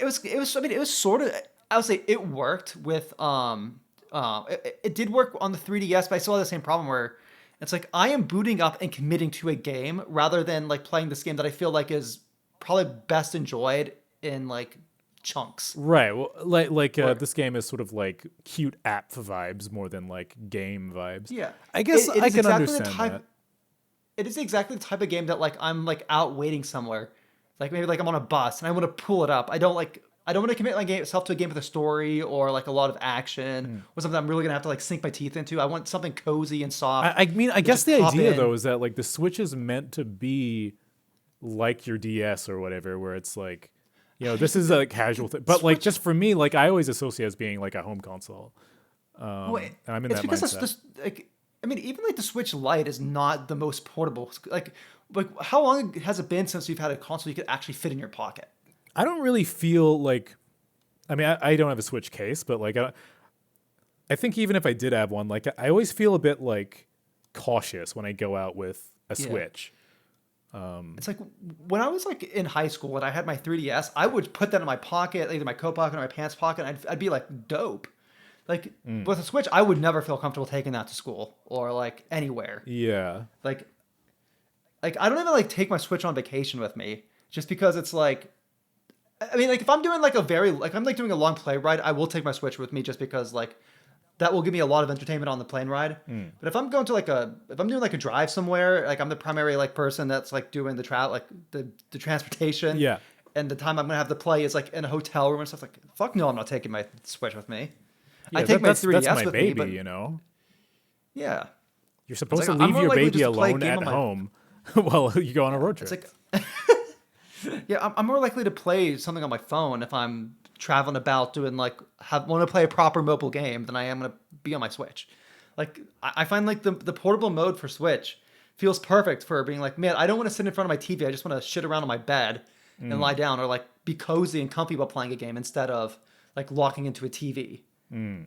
Speaker 1: it was I mean it was sort of I would say it worked with it did work on the 3DS, but I still had the same problem where It's like I am booting up and committing to a game rather than like playing this game that I feel like is probably best enjoyed in like chunks.
Speaker 2: Right. Well,
Speaker 1: Or
Speaker 2: this game is sort of like cute app vibes more than like game vibes.
Speaker 1: yeah,
Speaker 2: I guess
Speaker 1: it
Speaker 2: I
Speaker 1: is
Speaker 2: can
Speaker 1: exactly the
Speaker 2: understand
Speaker 1: type.
Speaker 2: that.
Speaker 1: It is exactly the type of game that like I'm like out waiting somewhere, like maybe like I'm on a bus and I want to pull it up. I don't want to commit myself to a game with a story or like a lot of action
Speaker 2: Mm.
Speaker 1: or something I'm really gonna have to like sink my teeth into. I want something cozy and soft
Speaker 2: I mean, I
Speaker 1: to
Speaker 2: guess
Speaker 1: just
Speaker 2: the
Speaker 1: pop
Speaker 2: idea
Speaker 1: in.
Speaker 2: though is that like the Switch is meant to be like your DS or whatever, where it's like, this is a casual thing. But like,
Speaker 1: Switch.
Speaker 2: just for me, like I always associate it as being like a home console,
Speaker 1: Well,
Speaker 2: and I'm in
Speaker 1: it's
Speaker 2: that
Speaker 1: because
Speaker 2: mindset.
Speaker 1: this like I mean even like the Switch Lite is not the most portable. Like how long has it been since you've had a console you could actually fit in your pocket?
Speaker 2: I don't really feel like. I mean, I don't have a Switch case, but like, I think even if I did have one, like, I always feel a bit like cautious when I go out with a
Speaker 1: Yeah.
Speaker 2: Switch.
Speaker 1: It's like when I was like in high school and I had my 3DS, I would put that in my pocket, either my coat pocket or my pants pocket. And I'd be like dope. Like
Speaker 2: Mm.
Speaker 1: with a Switch, I would never feel comfortable taking that to school or like anywhere.
Speaker 2: Yeah.
Speaker 1: Like I don't even like take my Switch on vacation with me just because it's like I mean like if I'm doing like a very like I'm like doing a long play ride, I will take my Switch with me just because like that will give me a lot of entertainment on the plane ride.
Speaker 2: Mm.
Speaker 1: But if I'm going to if I'm doing like a drive somewhere, like I'm the primary like person that's like doing the travel, like the transportation,
Speaker 2: Yeah.
Speaker 1: and the time I'm gonna have to play is like in a hotel room and stuff. Like fuck no, I'm not taking my Switch with me. I
Speaker 2: Yeah.
Speaker 1: take my
Speaker 2: That's
Speaker 1: 3DS
Speaker 2: my
Speaker 1: with me,
Speaker 2: baby.
Speaker 1: but yeah,
Speaker 2: You're
Speaker 1: it's
Speaker 2: supposed
Speaker 1: like
Speaker 2: to
Speaker 1: I'm
Speaker 2: leave
Speaker 1: more
Speaker 2: your
Speaker 1: likely
Speaker 2: baby
Speaker 1: just to play a
Speaker 2: alone
Speaker 1: game
Speaker 2: at
Speaker 1: on my.
Speaker 2: home while you go on a road
Speaker 1: It's
Speaker 2: trip.
Speaker 1: like yeah, I'm more likely to play something on my phone if I'm traveling about doing like want to play a proper mobile game than I am gonna be on my Switch. Like I find like the portable mode for Switch feels perfect for being like, man, I don't want to sit in front of my TV. I just want to shit around on my bed and
Speaker 2: Mm.
Speaker 1: lie down or like be cozy and comfy while playing a game instead of like locking into a TV.
Speaker 2: Mm.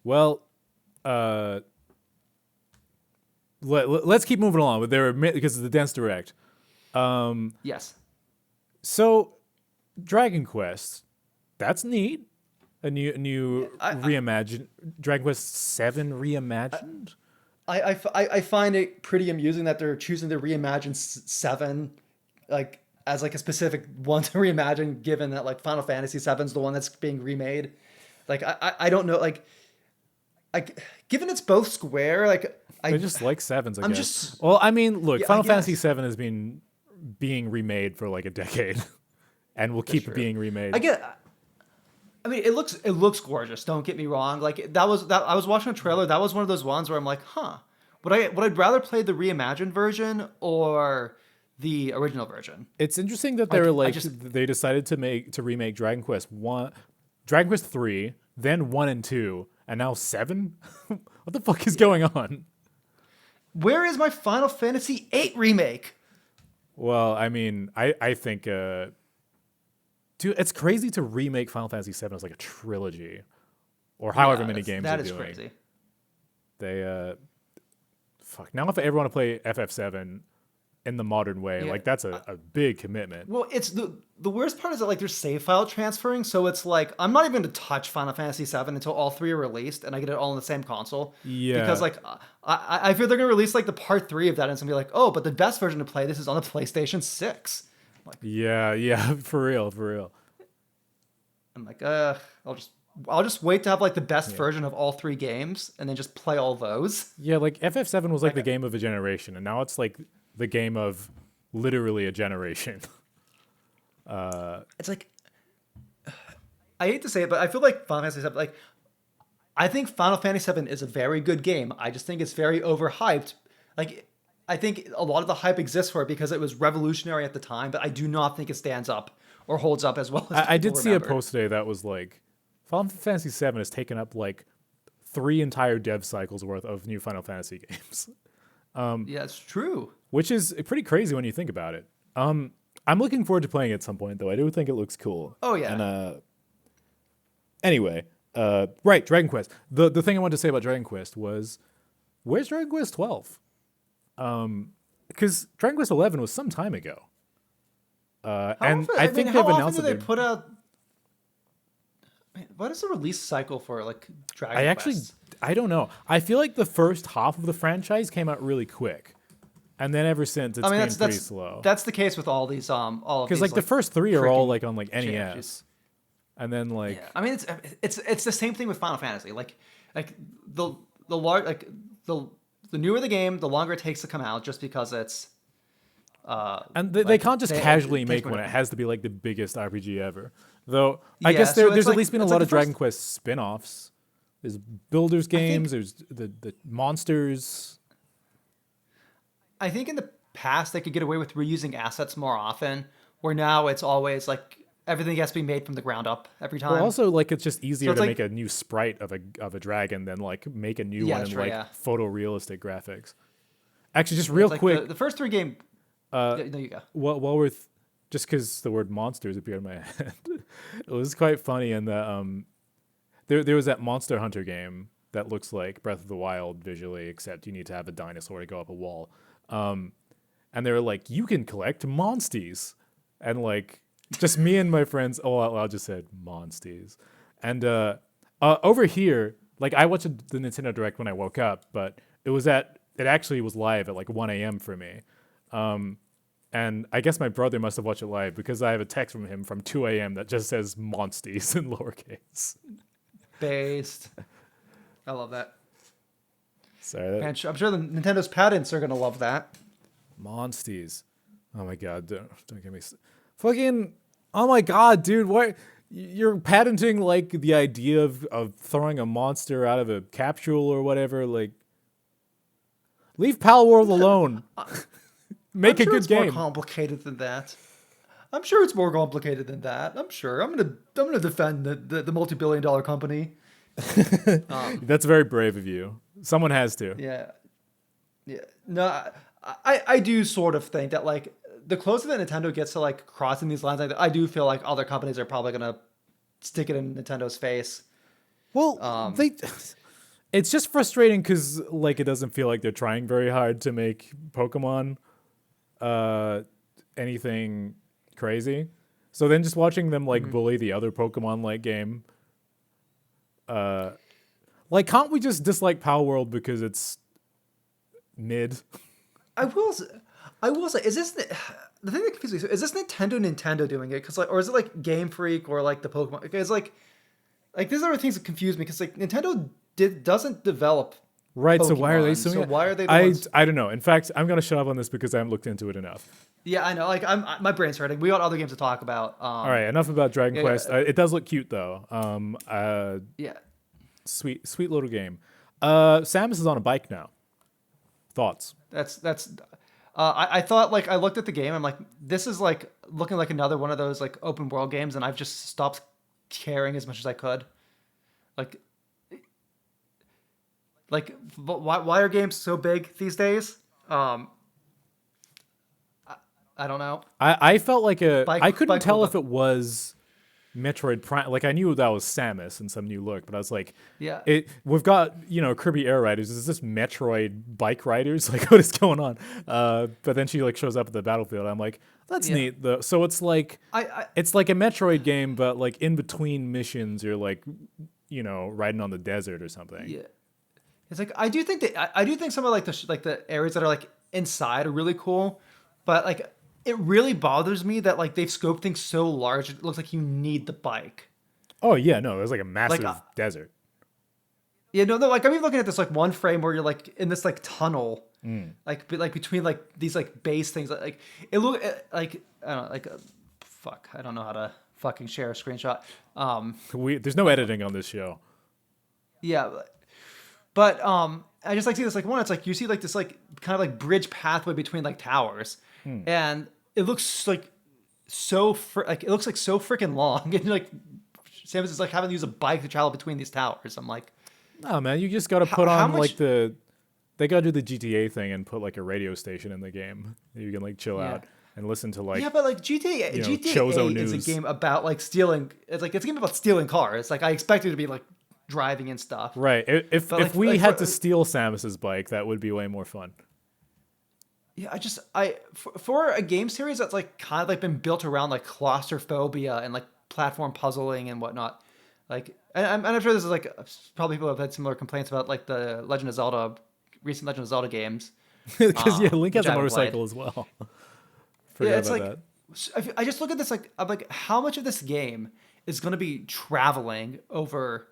Speaker 2: Well, uh, let's keep moving along. But because of the Dance Direct.
Speaker 1: Yes.
Speaker 2: So, Dragon Quest, that's neat. A new
Speaker 1: I,
Speaker 2: reimagine Dragon Quest Seven reimagined.
Speaker 1: I find it pretty amusing that they're choosing to reimagine seven, like as like a specific one to reimagine, given that like Final Fantasy VII's the one that's being remade. Like I don't know like given it's both Square like
Speaker 2: They
Speaker 1: I
Speaker 2: just like sevens, I
Speaker 1: I'm
Speaker 2: guess.
Speaker 1: just
Speaker 2: Well, I mean, look,
Speaker 1: yeah I
Speaker 2: Final Fantasy
Speaker 1: guess
Speaker 2: VII has been being remade for like a decade, and will
Speaker 1: that's
Speaker 2: keep
Speaker 1: true.
Speaker 2: being remade.
Speaker 1: I get. I mean, it looks gorgeous. Don't get me wrong. Like that I was watching a trailer. That was one of those ones where I'm like, huh. Would I rather play the reimagined version or the original version?
Speaker 2: It's interesting that they were
Speaker 1: Like I
Speaker 2: like
Speaker 1: just
Speaker 2: they decided to remake Dragon Quest 3, then 1 and 2, and now 7. What the fuck is going on?
Speaker 1: where is my Final Fantasy VIII remake?
Speaker 2: Well, I mean, I think dude, it's crazy to remake Final Fantasy 7 as like a trilogy or however
Speaker 1: Yeah,
Speaker 2: many games
Speaker 1: that
Speaker 2: they're
Speaker 1: is
Speaker 2: doing.
Speaker 1: crazy.
Speaker 2: They fuck. Now if I ever want to play FF7 in the modern way,
Speaker 1: Yeah.
Speaker 2: like that's a big commitment.
Speaker 1: Well, it's the worst part is that like there's save file transferring, so it's like I'm not even going to touch Final Fantasy VII until all three are released and I get it all on the same console. Because
Speaker 2: Yeah.
Speaker 1: like I feel they're going to release like the part 3 of that and it's going to be like, oh, but the best version to play this is on the PlayStation 6.
Speaker 2: Yeah, for real.
Speaker 1: I'm like, I'll just wait to have like the best
Speaker 2: Yeah.
Speaker 1: version of all 3 games and then just play all those.
Speaker 2: Yeah, like FF7 was like the
Speaker 1: Like
Speaker 2: game of a generation, and now it's like the game of literally a generation.
Speaker 1: it's like I hate to say it, but I feel like Final Fantasy VII like I think Final Fantasy VII is a very good game. I just think it's very overhyped. Like I think a lot of the hype exists for it because it was revolutionary at the time, but I do not think it stands up or holds up as well as
Speaker 2: I
Speaker 1: people
Speaker 2: did see
Speaker 1: remember.
Speaker 2: a post today that was like Final Fantasy VII has taken up like 3 entire dev cycles worth of new Final Fantasy games,
Speaker 1: Yeah, it's true.
Speaker 2: which is pretty crazy when you think about it. I'm looking forward to playing it at some point, though. I do think it looks cool.
Speaker 1: Oh, yeah.
Speaker 2: And anyway, right, Dragon Quest. The thing I wanted to say about Dragon Quest was, where's Dragon Quest 12? Because Dragon Quest 11 was some time ago.
Speaker 1: How
Speaker 2: And
Speaker 1: often,
Speaker 2: I
Speaker 1: I mean,
Speaker 2: think
Speaker 1: how
Speaker 2: they've
Speaker 1: often
Speaker 2: announced
Speaker 1: do
Speaker 2: that
Speaker 1: they put out? What is the release cycle for like
Speaker 2: I
Speaker 1: Dragon
Speaker 2: actually,
Speaker 1: Quest?
Speaker 2: I don't know. I feel like the first half of the franchise came out really quick, and then ever since
Speaker 1: I
Speaker 2: it's
Speaker 1: mean,
Speaker 2: been pretty slow.
Speaker 1: that's the case with all of
Speaker 2: Because
Speaker 1: these
Speaker 2: like the
Speaker 1: like
Speaker 2: first three are all
Speaker 1: freaking
Speaker 2: like on like
Speaker 1: JRPGs.
Speaker 2: NES, and then
Speaker 1: Yeah,
Speaker 2: like
Speaker 1: I mean it's the same thing with Final Fantasy. Like the the large like the the newer the game, the longer it takes to come out, just because it's
Speaker 2: and they
Speaker 1: like
Speaker 2: can't just
Speaker 1: it
Speaker 2: casually
Speaker 1: takes
Speaker 2: make
Speaker 1: more
Speaker 2: one. It
Speaker 1: time.
Speaker 2: has to be like the biggest RPG ever. Though I
Speaker 1: Yeah,
Speaker 2: guess
Speaker 1: so
Speaker 2: there's at least been a
Speaker 1: it's
Speaker 2: lot
Speaker 1: like the
Speaker 2: of Dragon
Speaker 1: first.
Speaker 2: Quest spin-offs. There's Builders
Speaker 1: I
Speaker 2: games.
Speaker 1: think
Speaker 2: There's the monsters.
Speaker 1: I think in the past they could get away with reusing assets more often, where now it's always like everything has to be made from the ground up every
Speaker 2: Well,
Speaker 1: time.
Speaker 2: also like it's just
Speaker 1: So
Speaker 2: easier
Speaker 1: it's
Speaker 2: to make
Speaker 1: like
Speaker 2: a new sprite of a dragon than like make a new
Speaker 1: yeah,
Speaker 2: one
Speaker 1: that's
Speaker 2: in
Speaker 1: true.
Speaker 2: like
Speaker 1: Yeah,
Speaker 2: photorealistic graphics. Actually, just
Speaker 1: yeah.
Speaker 2: real
Speaker 1: It's like
Speaker 2: quick,
Speaker 1: the first three game.
Speaker 2: uh,
Speaker 1: Yeah, there you go.
Speaker 2: while we're just because the word monsters appeared in my head, it was quite funny. And that there was that Monster Hunter game that looks like Breath of the Wild visually, except you need to have a dinosaur to go up a wall. And they were like, you can collect monsties, and like just me and my friends all out loud just said monsties. And over here, like I watched the Nintendo Direct when I woke up, but it actually was live at like 1 a.m. for me. And I guess my brother must have watched it live because I have a text from him from 2 a.m. that just says monsties in lowercase.
Speaker 1: Based. I love that.
Speaker 2: Sorry,
Speaker 1: Man, I'm sure the Nintendo's patents are gonna love that.
Speaker 2: monsties. Oh my god, don't get me fucking. Oh my god, dude, what? You're patenting like the idea of throwing a monster out of a capsule or whatever. Like, leave Pal World alone.
Speaker 1: I'm
Speaker 2: Make a
Speaker 1: sure
Speaker 2: good
Speaker 1: it's more
Speaker 2: game.
Speaker 1: complicated than that. I'm sure it's more complicated than that. I'm sure. I'm gonna defend the multi-billion-dollar company.
Speaker 2: That's very brave of you. Someone has to.
Speaker 1: Yeah, yeah. No, I do sort of think that like the closer that Nintendo gets to like crossing these lines, I do feel like other companies are probably gonna stick it in Nintendo's face.
Speaker 2: Well,
Speaker 1: Um,
Speaker 2: they. It's just frustrating because like it doesn't feel like they're trying very hard to make Pokemon uh, anything crazy. So then just watching them like bully the other Pokemon like game. Like, can't we just dislike Power World because it's mid?
Speaker 1: I will. I will say, is this the thing that confuses me? Is this Nintendo doing it? Because like, or is it like Game Freak or like the Pokemon? Because like these are the things that confuse me. Because like Nintendo doesn't develop
Speaker 2: Right. So why are they
Speaker 1: Pokemon,
Speaker 2: suing
Speaker 1: so
Speaker 2: it?
Speaker 1: why are they the ones?
Speaker 2: I don't know. In fact, I'm gonna shut up on this because I haven't looked into it enough.
Speaker 1: Yeah, I know. Like my brain's hurting. We got other games to talk about.
Speaker 2: All right. Enough about Dragon
Speaker 1: Yeah,
Speaker 2: Quest. It does look cute though.
Speaker 1: yeah.
Speaker 2: Sweet little game. Samus is on a bike now. Thoughts?
Speaker 1: That's. I thought like I looked at the game. I'm like, this is like looking like another one of those like open world games, and I've just stopped caring as much as I could. Like, but why are games so big these days? I don't know.
Speaker 2: I felt like I couldn't
Speaker 1: Bike
Speaker 2: tell
Speaker 1: hold
Speaker 2: if
Speaker 1: up.
Speaker 2: it was Metroid Prime. Like I knew that was Samus and some new look, but I was like,
Speaker 1: Yeah.
Speaker 2: we've got Kirby Air Riders. Is this Metroid Bike Riders? Like what is going on? But then she like shows up at the battlefield. I'm like, that's
Speaker 1: Yeah.
Speaker 2: neat. So it's like
Speaker 1: I
Speaker 2: it's like a Metroid game, but like in between missions, you're like riding on the desert or something.
Speaker 1: yeah. It's like I do think that I do think some of like the areas that are like inside are really cool, but like it really bothers me that like they've scoped things so large it looks like you need the bike.
Speaker 2: Oh yeah, no, it was like a massive
Speaker 1: uh,
Speaker 2: desert.
Speaker 1: Yeah, no, like I'm even looking at this like one frame where you're like in this like tunnel, like between like these like base things. Like it look like I don't know, like fuck. I don't know how to fucking share a screenshot.
Speaker 2: There's no editing on this show.
Speaker 1: Yeah, but I just like see this like one. It's like you see like this like kind of like bridge pathway between like towers, and it looks like like it looks like so freaking long, and like Samus is like having to use a bike to travel between these towers. I'm like,
Speaker 2: No, man, you just got to put
Speaker 1: how
Speaker 2: on
Speaker 1: much-
Speaker 2: like they got to do the GTA thing and put like a radio station in the game. You can like chill
Speaker 1: Yeah.
Speaker 2: out and listen to like
Speaker 1: yeah, but like GTA,
Speaker 2: Chozo
Speaker 1: GTA is a
Speaker 2: News.
Speaker 1: game about like stealing. It's a game about stealing cars. Like I expect it to be like driving and stuff.
Speaker 2: right. If
Speaker 1: But, like,
Speaker 2: we
Speaker 1: like,
Speaker 2: had
Speaker 1: for-
Speaker 2: to steal Samus's bike, that would be way more fun.
Speaker 1: Yeah, for a game series that's like kind of like been built around like claustrophobia and like platform puzzling and whatnot, Like, and I'm sure this is like probably people have had similar complaints about like the Legend of Zelda, recent Legend of Zelda games,
Speaker 2: Because yeah, Link
Speaker 1: which
Speaker 2: has
Speaker 1: I
Speaker 2: a
Speaker 1: haven't played.
Speaker 2: motorcycle as well.
Speaker 1: Yeah,
Speaker 2: Forgot
Speaker 1: it's
Speaker 2: about
Speaker 1: like
Speaker 2: that.
Speaker 1: I just look at this like I'm like how much of this game is going to be traveling over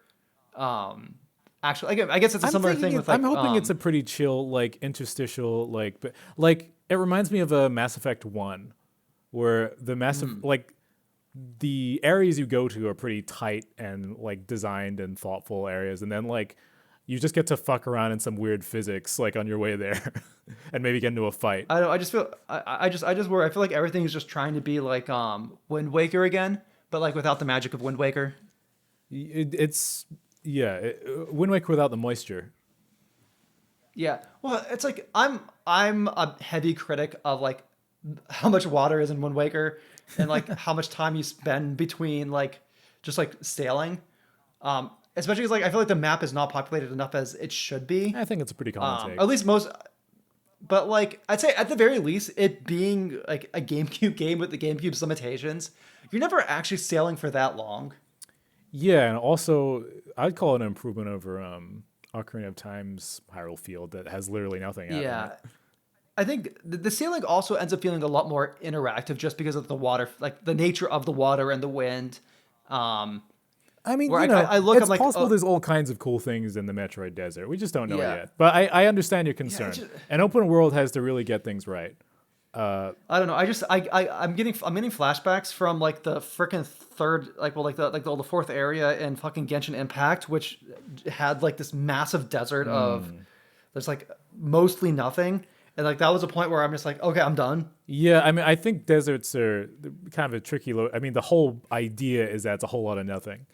Speaker 1: actually again I guess it's a
Speaker 2: I'm
Speaker 1: similar
Speaker 2: thinking
Speaker 1: thing with
Speaker 2: I'm
Speaker 1: like
Speaker 2: hoping it's a pretty chill, like interstitial, but like it reminds me of a Mass Effect 1, where like the areas you go to are pretty tight and like designed and thoughtful areas, and then like you just get to fuck around in some weird physics like on your way there, and maybe get into a fight.
Speaker 1: I don't know, I just feel I just worry I feel like everything is just trying to be like Wind Waker again, but like without the magic of Wind Waker.
Speaker 2: It's yeah, Wind Waker without the moisture.
Speaker 1: Yeah. Well, it's like I'm a heavy critic of like how much water is in Wind Waker and like how much time you spend between like just like sailing. Especially because like I feel like the map is not populated enough as it should be.
Speaker 2: I think it's a pretty common take.
Speaker 1: At least most, but like I'd say at the very least, it being like a GameCube game with the GameCube's limitations, you're never actually sailing for that long.
Speaker 2: Yeah, and also I'd call it an improvement over Ocarina of Time's Hyrule Field that has literally nothing out in it.
Speaker 1: Yeah. I think the sailing also ends up feeling a lot more interactive just because of the water, like the nature of the water and the wind. Um,
Speaker 2: I mean,
Speaker 1: where
Speaker 2: you know,
Speaker 1: I look, I'm
Speaker 2: it's
Speaker 1: like,
Speaker 2: possible
Speaker 1: oh,
Speaker 2: there's all kinds of cool things in the Metroid Desert. We just don't know it
Speaker 1: yeah,
Speaker 2: yet. But I understand your
Speaker 1: yeah.
Speaker 2: concern. An open world has to really get things right.
Speaker 1: I don't know. I'm getting flashbacks from like the freaking third, like well, the fourth area in fucking Genshin Impact, which had like this massive desert of there's like mostly nothing, and like that was a point where I'm just like, okay, I'm done.
Speaker 2: Yeah, I mean, I think deserts are kind of a tricky. I mean, the whole idea is that it's a whole lot of nothing.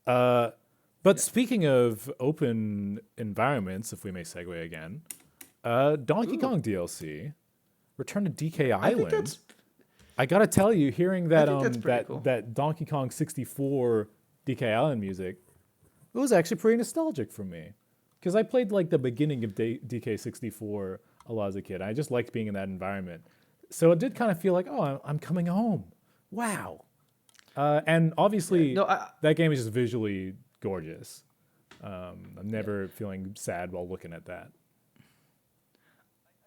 Speaker 2: But speaking of open environments, if we may segue again, Donkey
Speaker 1: Ooh,
Speaker 2: Kong DLC, Return to DK
Speaker 1: I think
Speaker 2: Island. I gotta tell you, hearing that
Speaker 1: that's pretty cool.
Speaker 2: that Donkey Kong 64 DK Island music, it was actually pretty nostalgic for me, because I played like the beginning of DK 64 a lot as a kid. I just liked being in that environment, so it did kind of feel like, oh, I'm coming home. Wow. And
Speaker 1: Yeah,
Speaker 2: obviously,
Speaker 1: no,
Speaker 2: that game is just visually gorgeous. I'm never feeling sad while looking at that.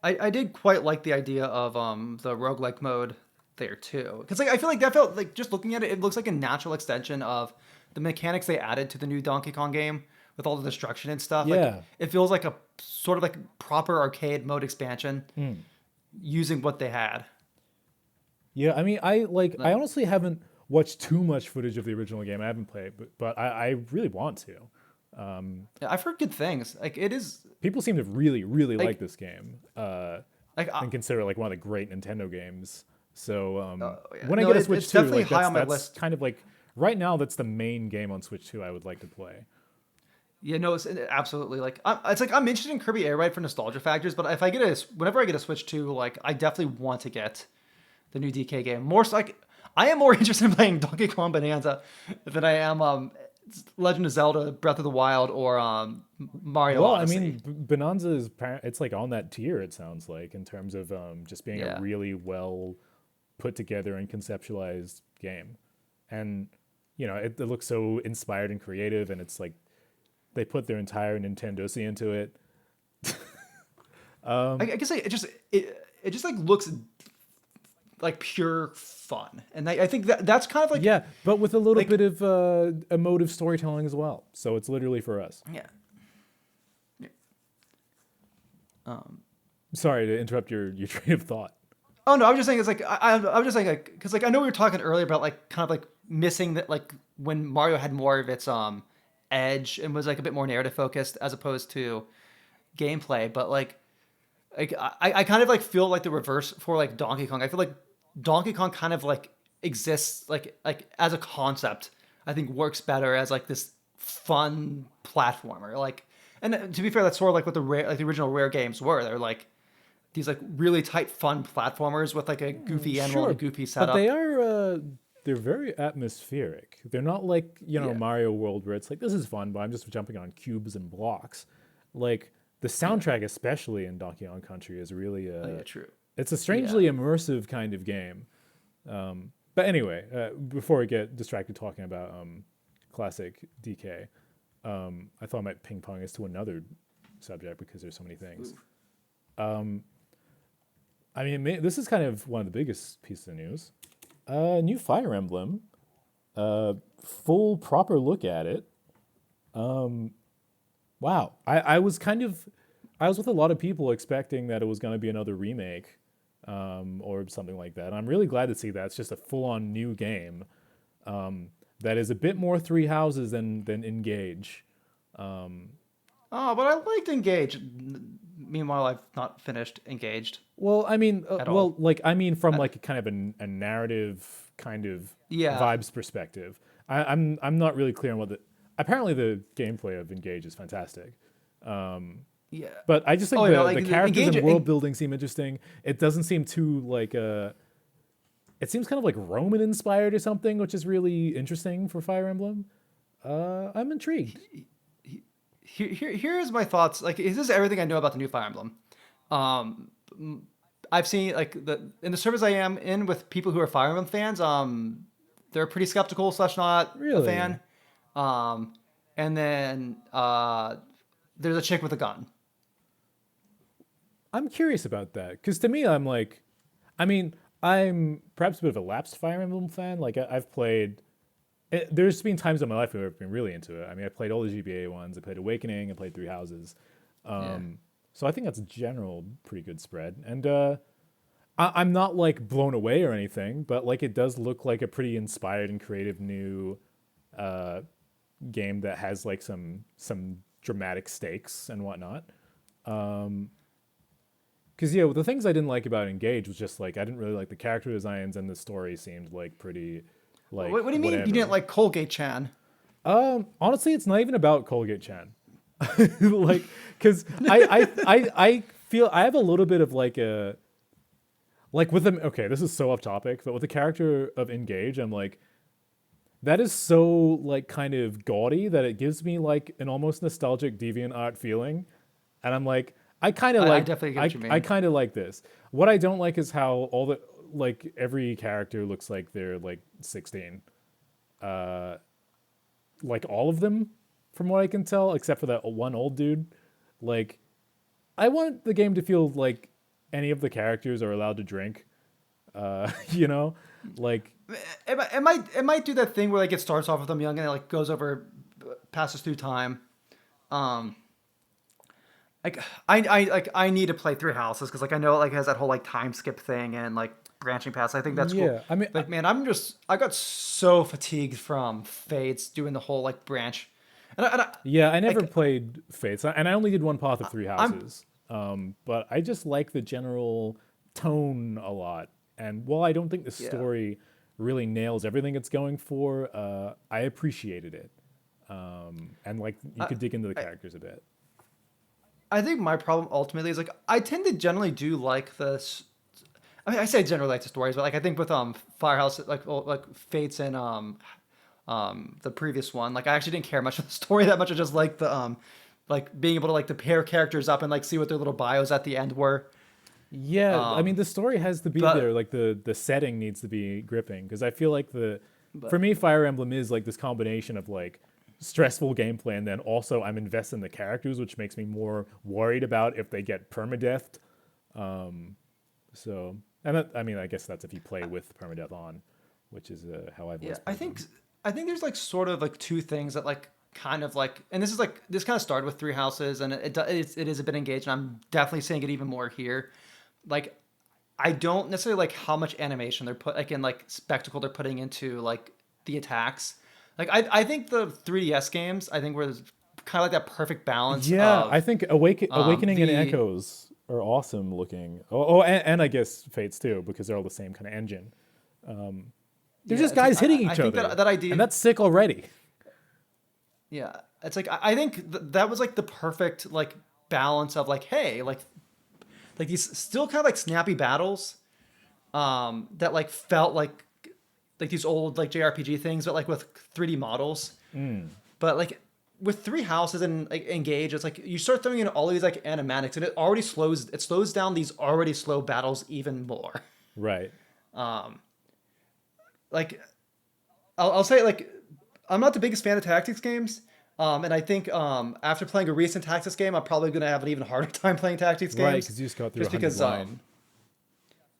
Speaker 1: I did quite like the idea of the roguelike mode there too. Because like I feel like that felt like just looking at it, it looks like a natural extension of the mechanics they added to the new Donkey Kong game with all the destruction and stuff. Like
Speaker 2: Yeah.
Speaker 1: it feels like a sort of like proper arcade mode expansion using what they had.
Speaker 2: Yeah, I mean, I
Speaker 1: Like,
Speaker 2: honestly haven't watched too much footage of the original game. I haven't played, but I really want to.
Speaker 1: yeah, I've heard good things. Like it is
Speaker 2: People seem to really, really like
Speaker 1: like
Speaker 2: this game,
Speaker 1: like
Speaker 2: and consider it like one of the great Nintendo games. So
Speaker 1: yeah.
Speaker 2: when I
Speaker 1: No,
Speaker 2: get a Switch
Speaker 1: it's
Speaker 2: 2,
Speaker 1: definitely
Speaker 2: like
Speaker 1: high on my
Speaker 2: that's
Speaker 1: list.
Speaker 2: kind of like right now that's the main game on Switch 2 I would like to play.
Speaker 1: Yeah, no, it's absolutely like it's like I'm interested in Kirby Air Ride for nostalgia factors, but if I get whenever I get a Switch 2, like I definitely want to get the new DK game. More so, like I am more interested in playing Donkey Kong Bonanza than I am Legend of Zelda Breath of the Wild or Mario
Speaker 2: Well, I mean,
Speaker 1: Odyssey.
Speaker 2: Bonanza is it's like on that tier. It sounds like in terms of just being a
Speaker 1: Yeah.
Speaker 2: really well put together and conceptualized game, and you know it looks so inspired and creative, and it's like they put their entire Nintendosi into it.
Speaker 1: I guess like, it just like looks like pure fun, and I think that's kind of like
Speaker 2: Yeah, but with a little
Speaker 1: like
Speaker 2: bit of emotive storytelling as well. So it's literally for us.
Speaker 1: yeah. Yeah.
Speaker 2: Sorry to interrupt your train of thought.
Speaker 1: Oh no, I'm just saying it's like I'm just saying like because like I know we were talking earlier about like kind of like missing that like when Mario had more of its edge and was like a bit more narrative focused as opposed to gameplay, but like I kind of like feel like the reverse for like Donkey Kong. I feel like Donkey Kong kind of like exists like as a concept. I think works better as like this fun platformer. Like, and to be fair, that's sort of like what the original Rare games were. They're like these like really tight fun platformers with like a goofy animal and a
Speaker 2: Sure,
Speaker 1: goofy
Speaker 2: but
Speaker 1: setup.
Speaker 2: they're very atmospheric. They're not like, you know,
Speaker 1: Yeah,
Speaker 2: Mario World where it's like this is fun, but I'm just jumping on cubes and blocks. Like the
Speaker 1: yeah.
Speaker 2: soundtrack, especially in Donkey Kong Country, is really
Speaker 1: Oh yeah, true.
Speaker 2: it's a
Speaker 1: Yeah.
Speaker 2: strangely immersive kind of game. But anyway, before we get distracted talking about classic DK. I thought I might ping pong us to another subject because there's so many things. I mean, this is kind of one of the biggest pieces of news. New Fire Emblem, full proper look at it. Wow, I was with a lot of people expecting that it was going to be another remake, or something like that. And I'm really glad to see that it's just a full-on new game, that is a bit more Three Houses than Engage.
Speaker 1: Oh, but I liked Engage. Meanwhile, I've not finished Engaged
Speaker 2: Well, I mean,
Speaker 1: at all.
Speaker 2: from like kind of a narrative kind of
Speaker 1: Yeah,
Speaker 2: vibes perspective. I'm not really clear on what the. Apparently, the gameplay of Engage is fantastic.
Speaker 1: yeah.
Speaker 2: But I just think
Speaker 1: Oh,
Speaker 2: the characters
Speaker 1: Engage.
Speaker 2: and world building seem interesting. It doesn't seem too like it seems kind of like Roman inspired or something, which is really interesting for Fire Emblem. I'm intrigued.
Speaker 1: Here's my thoughts. Like, this is everything I know about the new Fire Emblem. Um, I've seen like in the service I am in with people who are Fire Emblem fans. They're pretty skeptical slash not a
Speaker 2: Really,
Speaker 1: fan. And then there's a chick with a gun.
Speaker 2: I'm curious about that because to me, I'm like, I mean, I'm perhaps a bit of a lapsed Fire Emblem fan. Like I've played. There's been times in my life where I've been really into it. I mean, I played all the GBA ones. I played Awakening. I played Three Houses.
Speaker 1: Yeah.
Speaker 2: So I think that's a general pretty good spread. And I'm not like blown away or anything, but like it does look like a pretty inspired and creative new uh, game that has like some dramatic stakes and whatnot. Because yeah, the things I didn't like about Engage was just like I didn't really like the character designs and the story seemed like pretty like
Speaker 1: What do you mean you didn't
Speaker 2: whatever.
Speaker 1: like Colgate Chan?
Speaker 2: Honestly, it's not even about Colgate Chan. Like, because I feel I have a little bit of like a like with them. Okay, this is so off topic, but with the character of Engage, I'm like that is so like kind of gaudy that it gives me like an almost nostalgic deviant art feeling, and I'm like I kind of
Speaker 1: I
Speaker 2: like
Speaker 1: definitely get what you
Speaker 2: I
Speaker 1: mean.
Speaker 2: kind of like this. What I don't like is how all the like every character looks like they're like 16. Like all of them, from what I can tell, except for that one old dude. Like, I want the game to feel like any of the characters are allowed to drink. You know, like
Speaker 1: It might do that thing where like it starts off with them young and it like goes over, passes through time. Um, like I need to play Three Houses because like I know it like has that whole like time skip thing and like branching paths. I think that's cool.
Speaker 2: yeah. I mean,
Speaker 1: Like man, I got so fatigued from Fates doing the whole like branch, and I
Speaker 2: yeah. I never
Speaker 1: like
Speaker 2: played Fates, and I only did one path of Three
Speaker 1: I'm
Speaker 2: Houses. But I just like the general tone a lot. And while I don't think the
Speaker 1: yeah.
Speaker 2: story really nails everything it's going for, I appreciated it. And like you
Speaker 1: I,
Speaker 2: could dig into the
Speaker 1: I
Speaker 2: characters a bit.
Speaker 1: I think my problem ultimately is like I tend to generally do like this. I mean, I say generally like the stories, but like I think with Firehouse, like Fates and the previous one, like I actually didn't care much of the story that much. I just like the like being able to like to pair characters up and like see what their little bios at the end were.
Speaker 2: Yeah, I mean
Speaker 1: Um,
Speaker 2: the story has to be there.
Speaker 1: but
Speaker 2: Like the setting needs to be gripping because I feel like for
Speaker 1: but
Speaker 2: me Fire Emblem is like this combination of like stressful gameplay and then also I'm invested in the characters, which makes me more worried about if they get permadeathed. So and that, I mean I guess that's if you play with permadeath on, which is how I've
Speaker 1: yeah,
Speaker 2: always played them.
Speaker 1: I think there's like sort of like two things that like kind of like, and this is like this kind of started with Three Houses, and it is a bit engaged, and I'm definitely seeing it even more here. Like I don't necessarily like how much animation they're put like in like spectacle they're putting into like the attacks. Like I think the 3DS games I think were kind of like that perfect balance
Speaker 2: Yeah, I
Speaker 1: of
Speaker 2: think Awakening and
Speaker 1: the
Speaker 2: Echoes are awesome looking. And I guess Fates too because they're all the same kind of engine. They're
Speaker 1: yeah
Speaker 2: just
Speaker 1: it's like
Speaker 2: guys hitting
Speaker 1: I
Speaker 2: each
Speaker 1: think
Speaker 2: other,
Speaker 1: that
Speaker 2: and
Speaker 1: idea
Speaker 2: that's sick already.
Speaker 1: yeah it's like I think that was like the perfect like balance of like hey like these still kind of like snappy battles that like felt like these old like JRPG things but like with 3D models. But like with Three Houses and like Engage, it's like you start throwing in all these like animatics, and it slows down these already slow battles even more.
Speaker 2: Right.
Speaker 1: Like I'll say like I'm not the biggest fan of tactics games. And I think after playing a recent tactics game, I'm probably going to have an even harder time playing tactics
Speaker 2: Right,
Speaker 1: games,
Speaker 2: because you just got through
Speaker 1: just
Speaker 2: 100
Speaker 1: because
Speaker 2: line.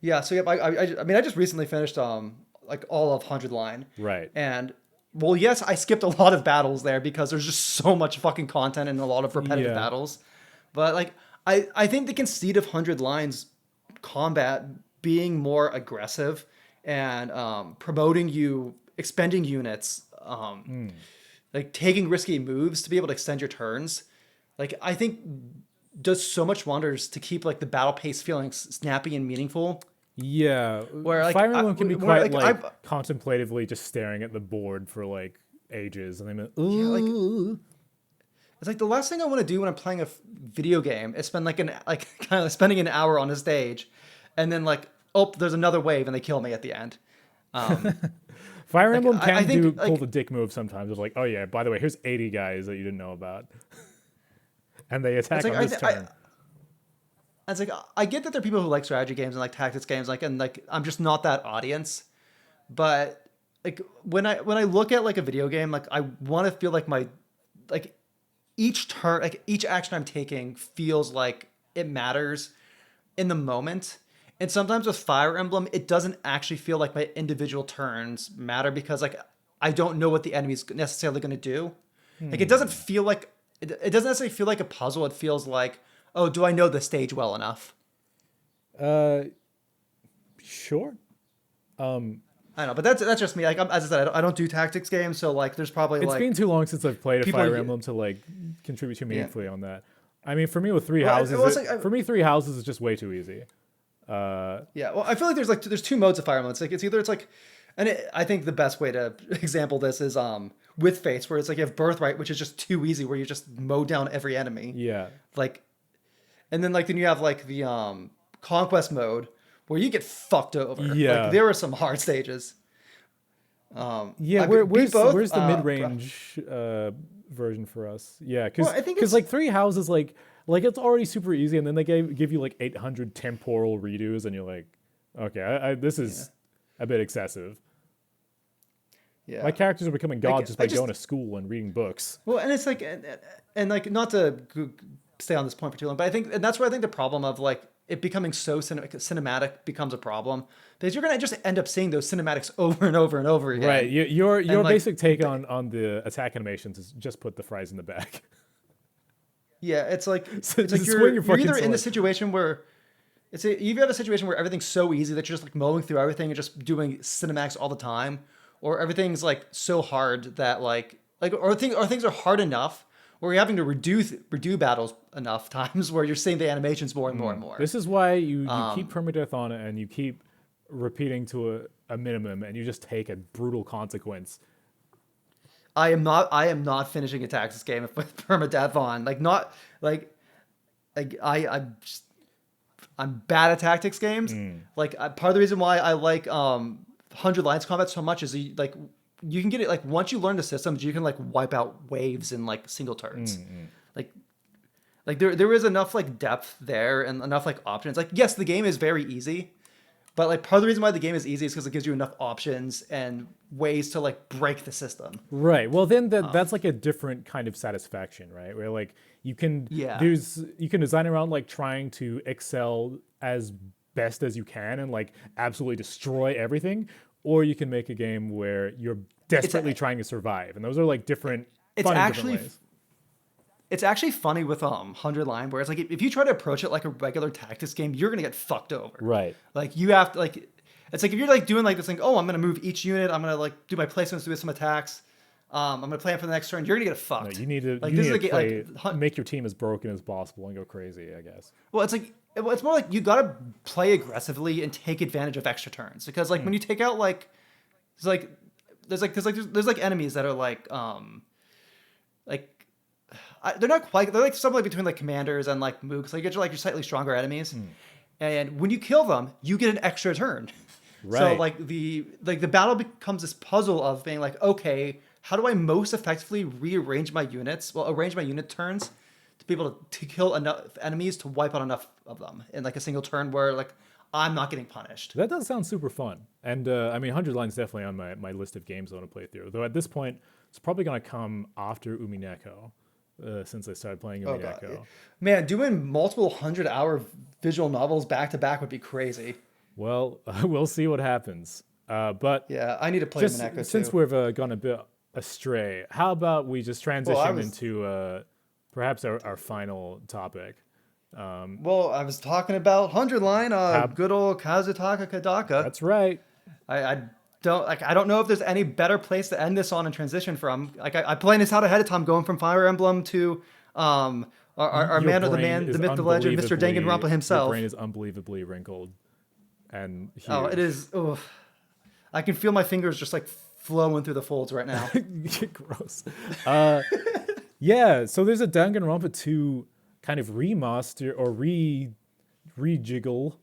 Speaker 1: yeah. So yeah, I mean I just recently finished like all of 100 line,
Speaker 2: Right.
Speaker 1: and well yes I skipped a lot of battles there because there's just so much fucking content and a lot of repetitive
Speaker 2: Yeah.
Speaker 1: battles, but like I think the conceit of 100 lines combat being more aggressive and promoting you expending units like taking risky moves to be able to extend your turns, like I think does so much wonders to keep like the battle pace feeling snappy and meaningful.
Speaker 2: Yeah.
Speaker 1: Where like
Speaker 2: Fire Emblem can be
Speaker 1: where
Speaker 2: quite
Speaker 1: like I
Speaker 2: like contemplatively just staring at the board for like ages, and then
Speaker 1: yeah like
Speaker 2: ooh.
Speaker 1: it's like the last thing I want to do when I'm playing a video game is spend like an like kind of spending an hour on a stage, and then like oh there's another wave and they kill me at the end. Um,
Speaker 2: Fire
Speaker 1: like
Speaker 2: Emblem
Speaker 1: I
Speaker 2: can do
Speaker 1: think
Speaker 2: pull the
Speaker 1: like
Speaker 2: dick move sometimes of like, oh yeah, by the way, here's 80 guys that you didn't know about, and they attack
Speaker 1: it's like
Speaker 2: on this turn.
Speaker 1: it's like I get that there are people who like strategy games and like tactics games, like and like I'm just not that audience. But like when I look at like a video game, like I want to feel like my like each turn, like each action I'm taking feels like it matters in the moment. And sometimes with Fire Emblem, it doesn't actually feel like my individual turns matter because like I don't know what the enemy's necessarily going to do. Like it doesn't feel like it doesn't necessarily feel like a puzzle. It feels like, oh, do I know the stage well enough?
Speaker 2: Uh, sure.
Speaker 1: I don't know, but that's just me. Like as I said, I don't do tactics games, so like there's probably
Speaker 2: It's been
Speaker 1: like
Speaker 2: too long since I've played a
Speaker 1: people.
Speaker 2: Fire Emblem to like contribute too
Speaker 1: Yeah.
Speaker 2: meaningfully on that. I mean, for me with three
Speaker 1: Well,
Speaker 2: houses,
Speaker 1: well, it's like,
Speaker 2: for me 3 houses is just way too easy.
Speaker 1: yeah. Well, I feel like there's two modes of Fire Emblem. It's like it's either it's like, and I think the best way to example this is with Fates, where it's like you have Birthright, which is just too easy, where you just mow down every enemy.
Speaker 2: Yeah.
Speaker 1: Like, and then you have like the Conquest mode, where you get fucked over.
Speaker 2: Yeah.
Speaker 1: Like there are some hard stages.
Speaker 2: Yeah,
Speaker 1: I beat
Speaker 2: where's
Speaker 1: both,
Speaker 2: where's the mid range version for us? Yeah, because
Speaker 1: Well, I think it's
Speaker 2: like 3 houses like it's already super easy, and then they give you like 800 temporal redos, and you're like, okay, this is a bit excessive.
Speaker 1: yeah.
Speaker 2: My characters are becoming gods just by
Speaker 1: I just
Speaker 2: going to school and reading books.
Speaker 1: Well, and it's like, and like not to stay on this point for too long, but I think, and that's where I think the problem of like it becoming so cinematic becomes a problem, because you're gonna just end up seeing those cinematics over and over and over again.
Speaker 2: Right. Your
Speaker 1: like,
Speaker 2: basic take on the attack animations is just put the fries in the back.
Speaker 1: Yeah, it's like
Speaker 2: So
Speaker 1: it's like
Speaker 2: just swing your
Speaker 1: you're
Speaker 2: fucking
Speaker 1: either in the
Speaker 2: sword.
Speaker 1: situation where you have a situation where everything's so easy that you're just like mowing through everything and just doing cinematics all the time, or everything's like so hard that or things are hard enough where you're having to redo battles enough times where you're seeing the animations more and more and more.
Speaker 2: This is why you keep permadeath on it, and you keep repeating to a minimum, and you just take a brutal consequence.
Speaker 1: I am not finishing a Taxes game with permadeath on. Like not like I'm bad at tactics games. Like part of the reason why I like 100 lines combat so much is like you can get it like once you learn the systems, you can like wipe out waves in like single turns. Like there is enough like depth there and enough like options. Like yes, the game is very easy, but like part of the reason why the game is easy is because it gives you enough options and ways to like break the system.
Speaker 2: Right. Well, then that's like a different kind of satisfaction, right? Where like you can
Speaker 1: Yeah.
Speaker 2: you can design around like trying to excel as best as you can and like absolutely destroy everything, or you can make a game where you're desperately trying to survive, and those are like different.
Speaker 1: It's
Speaker 2: fun in
Speaker 1: actually
Speaker 2: different ways.
Speaker 1: it's actually funny with 100 line where it's like if you try to approach it like a regular tactics game, you're gonna get fucked over.
Speaker 2: Right.
Speaker 1: Like you have to like it's like if you're like doing like this thing, oh, I'm gonna move each unit, I'm gonna like do my placements, do some attacks, I'm gonna plan for the next turn. You're gonna get fucked.
Speaker 2: No, you need to
Speaker 1: like
Speaker 2: you
Speaker 1: this
Speaker 2: need
Speaker 1: is
Speaker 2: to
Speaker 1: a
Speaker 2: play,
Speaker 1: like
Speaker 2: make your team as broken as possible and go crazy, I guess.
Speaker 1: well, it's more like you gotta play aggressively and take advantage of extra turns because like when you take out like it's like there's like enemies that are like they're not quite they're like somewhere between like commanders and like mooks. Like you get your slightly stronger enemies, and when you kill them, you get an extra turn.
Speaker 2: Right.
Speaker 1: So like the battle becomes this puzzle of being like, okay, how do I most effectively rearrange my units? Well, arrange my unit turns to be able to kill enough enemies to wipe out enough of them in like a single turn where like I'm not getting punished.
Speaker 2: That does sound super fun. And I mean, 100 Line's definitely on my list of games I want to play through. Though at this point, it's probably going to come after Umineko, since I started playing
Speaker 1: Oh god,
Speaker 2: Umineko.
Speaker 1: man, doing multiple 100-hour visual novels back to back would be crazy.
Speaker 2: Well, we'll see what happens. But
Speaker 1: Yeah, I need to play
Speaker 2: just
Speaker 1: Mineko
Speaker 2: since
Speaker 1: too.
Speaker 2: we've gone a bit astray, how about we just
Speaker 1: Well, I
Speaker 2: transition
Speaker 1: was
Speaker 2: into perhaps our final topic?
Speaker 1: I was talking about 100 line,
Speaker 2: How,
Speaker 1: good old Kazutaka Kadaka.
Speaker 2: that's right.
Speaker 1: I I don't know if there's any better place to end this on and transition from. Like I planned this out ahead of time, going from Fire Emblem to our
Speaker 2: Your
Speaker 1: man of
Speaker 2: brain
Speaker 1: the
Speaker 2: is
Speaker 1: myth, the legend, Mr. Danganronpa
Speaker 2: your
Speaker 1: himself.
Speaker 2: brain is unbelievably wrinkled and
Speaker 1: Oh, it
Speaker 2: huge.
Speaker 1: is. Ugh. I can feel my fingers just like flowing through the folds right now.
Speaker 2: Gross. Yeah, so there's a Danganronpa 2 kind of remaster or rejiggle.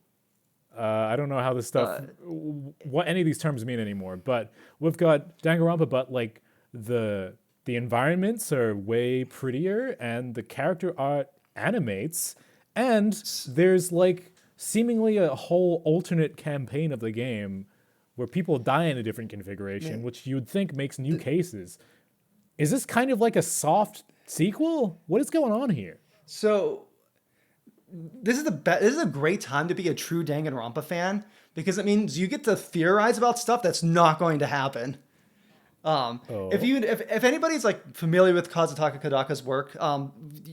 Speaker 2: I don't know how this stuff, what any of these terms mean anymore, but we've got Danganronpa, but like the environments are way prettier and the character art animates, and there's like seemingly a whole alternate campaign of the game where people die in a different configuration,
Speaker 1: Man,
Speaker 2: which you'd think makes new cases. Is this kind of like a soft sequel? What is going on here?
Speaker 1: so this is a great time to be a true Danganronpa fan because it means you get to theorize about stuff that's not going to happen.
Speaker 2: Oh,
Speaker 1: If anybody's like familiar with Kazutaka Kodaka's work,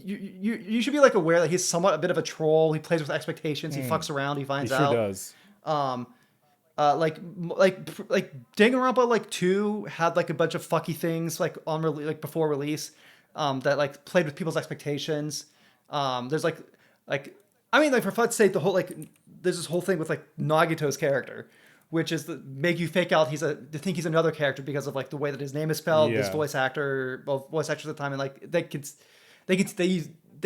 Speaker 1: you should be like aware that he's somewhat a bit of a troll. He plays with expectations. He fucks around. He
Speaker 2: he
Speaker 1: finds
Speaker 2: sure
Speaker 1: out.
Speaker 2: does.
Speaker 1: Like Danganronpa like 2 had like a bunch of fucky things like like before release, that like played with people's expectations. There's like I mean like for fuck's sake, the whole like there's this whole thing with like Nagito's character, which is the make you fake out to think he's another character because of like the way that his name is spelled. This
Speaker 2: Yeah.
Speaker 1: voice actors at the time, and like they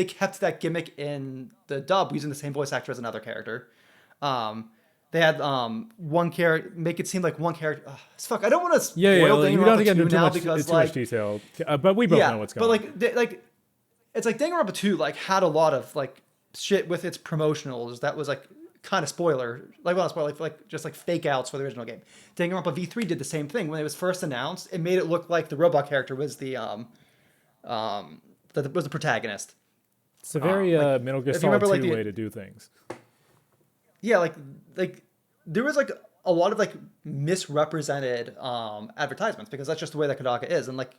Speaker 1: kept that gimmick in the dub using the same voice actor as another character. They had one character make it seem like one character. Fuck, I don't want to
Speaker 2: Yeah, yeah.
Speaker 1: spoil
Speaker 2: Like, you don't have to
Speaker 1: Danganronpa
Speaker 2: get
Speaker 1: 2
Speaker 2: into
Speaker 1: now
Speaker 2: much,
Speaker 1: because
Speaker 2: too much
Speaker 1: like
Speaker 2: detail, but we both know
Speaker 1: yeah,
Speaker 2: what's
Speaker 1: but
Speaker 2: going on.
Speaker 1: like it's like Danganronpa 2 like had a lot of like shit with its promotionals that was like kind of spoiler, like well, not spoiler, like just like fake outs for the original game. Danganronpa V3 did the same thing when it was first announced. It made it look like the robot character was was the protagonist.
Speaker 2: It's a very
Speaker 1: Like
Speaker 2: Metal Gear
Speaker 1: if you
Speaker 2: Solid
Speaker 1: remember, like
Speaker 2: 2 way to do things.
Speaker 1: yeah, like there was like a lot of like misrepresented advertisements because that's just the way that Kodaka is, and like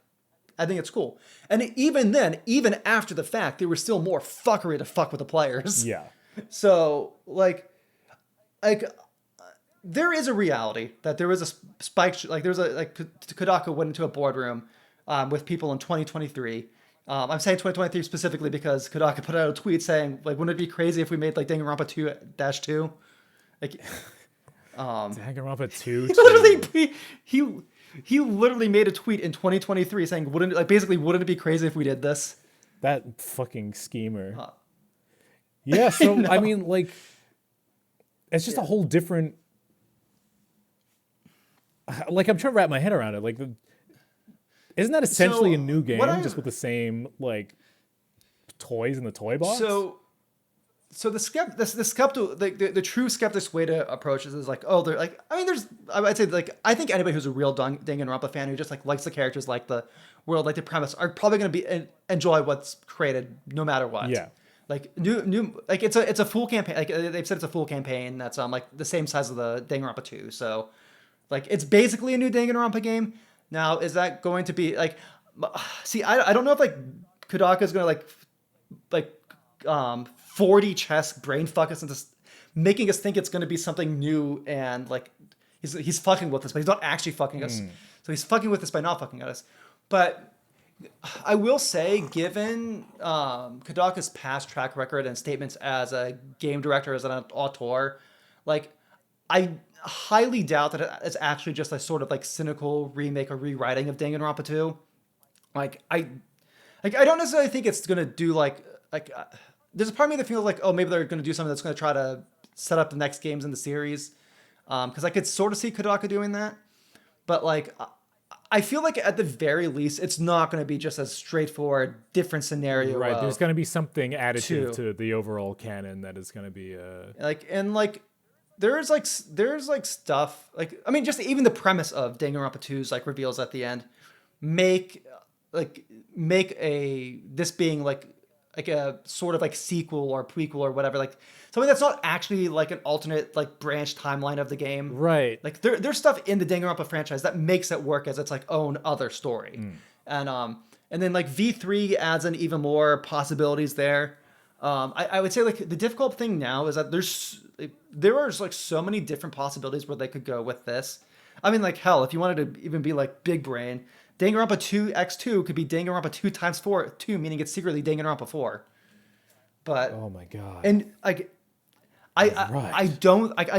Speaker 1: I think it's cool. And even then, even after the fact, there was still more fuckery to fuck with the players.
Speaker 2: Yeah.
Speaker 1: So like there is a reality that there was a spike like there was a like Kodaka went into a boardroom with people in 2023. I'm saying 2023 specifically because Kodaka put out a tweet saying like wouldn't it be crazy if we made like Danganronpa 2-2? Like
Speaker 2: Danganronpa 2
Speaker 1: literally he literally made a tweet in 2023 saying wouldn't it be crazy if we did this?
Speaker 2: That fucking schemer. Yeah, so I mean, like, it's just a whole different. Like, I'm trying to wrap my head around it. Like, isn't that essentially a new game, just with the same like toys in the toy box?
Speaker 1: So the skeptical the true skeptic's way to approach this is like, oh, they're like, I mean, I'd say like I think anybody who's a real Danganronpa fan who just like likes the characters, like the world, like the premise, are probably going to be enjoy what's created no matter what.
Speaker 2: Yeah.
Speaker 1: Like new like it's a full campaign. Like they've said it's a full campaign that's like the same size of the Danganronpa 2. So like it's basically a new Danganronpa game. Now is that going to be like? See, I don't know if like Kodaka's going to like 40 chess brain fuck us into making us think it's going to be something new, and like he's fucking with us, but he's not actually fucking us. So he's fucking with us by not fucking at us. But I will say, given Kodaka's past track record and statements as a game director, as an auteur, like I highly doubt that it's actually just a sort of like cynical remake or rewriting of Danganronpa 2. Like I don't necessarily think it's gonna do there's a part of me that feels like, oh, maybe they're gonna do something that's gonna try to set up the next games in the series, because I could sort of see Kodaka doing that, but like I feel like at the very least it's not gonna be just a straightforward different scenario.
Speaker 2: Right, there's going to be something additive
Speaker 1: two.
Speaker 2: to the overall canon that is going to be.
Speaker 1: Like and like there's like stuff like I mean just even the premise of Danganronpa 2's like reveals at the end make like make a this being like a sort of like sequel or prequel or whatever, like something that's not actually like an alternate like branch timeline of the game.
Speaker 2: Right.
Speaker 1: Like there's stuff in the Danganronpa franchise that makes it work as its like own other story. And then like V3 adds in even more possibilities there. I would say like the difficult thing now is that there are like so many different possibilities where they could go with this. I mean, like hell, if you wanted to even be like big brain, Danganronpa 2 X2 could be Danganronpa 2 times 4 2, meaning it's secretly Danganronpa 4. But
Speaker 2: Oh my god.
Speaker 1: and like I
Speaker 2: Right.
Speaker 1: don't like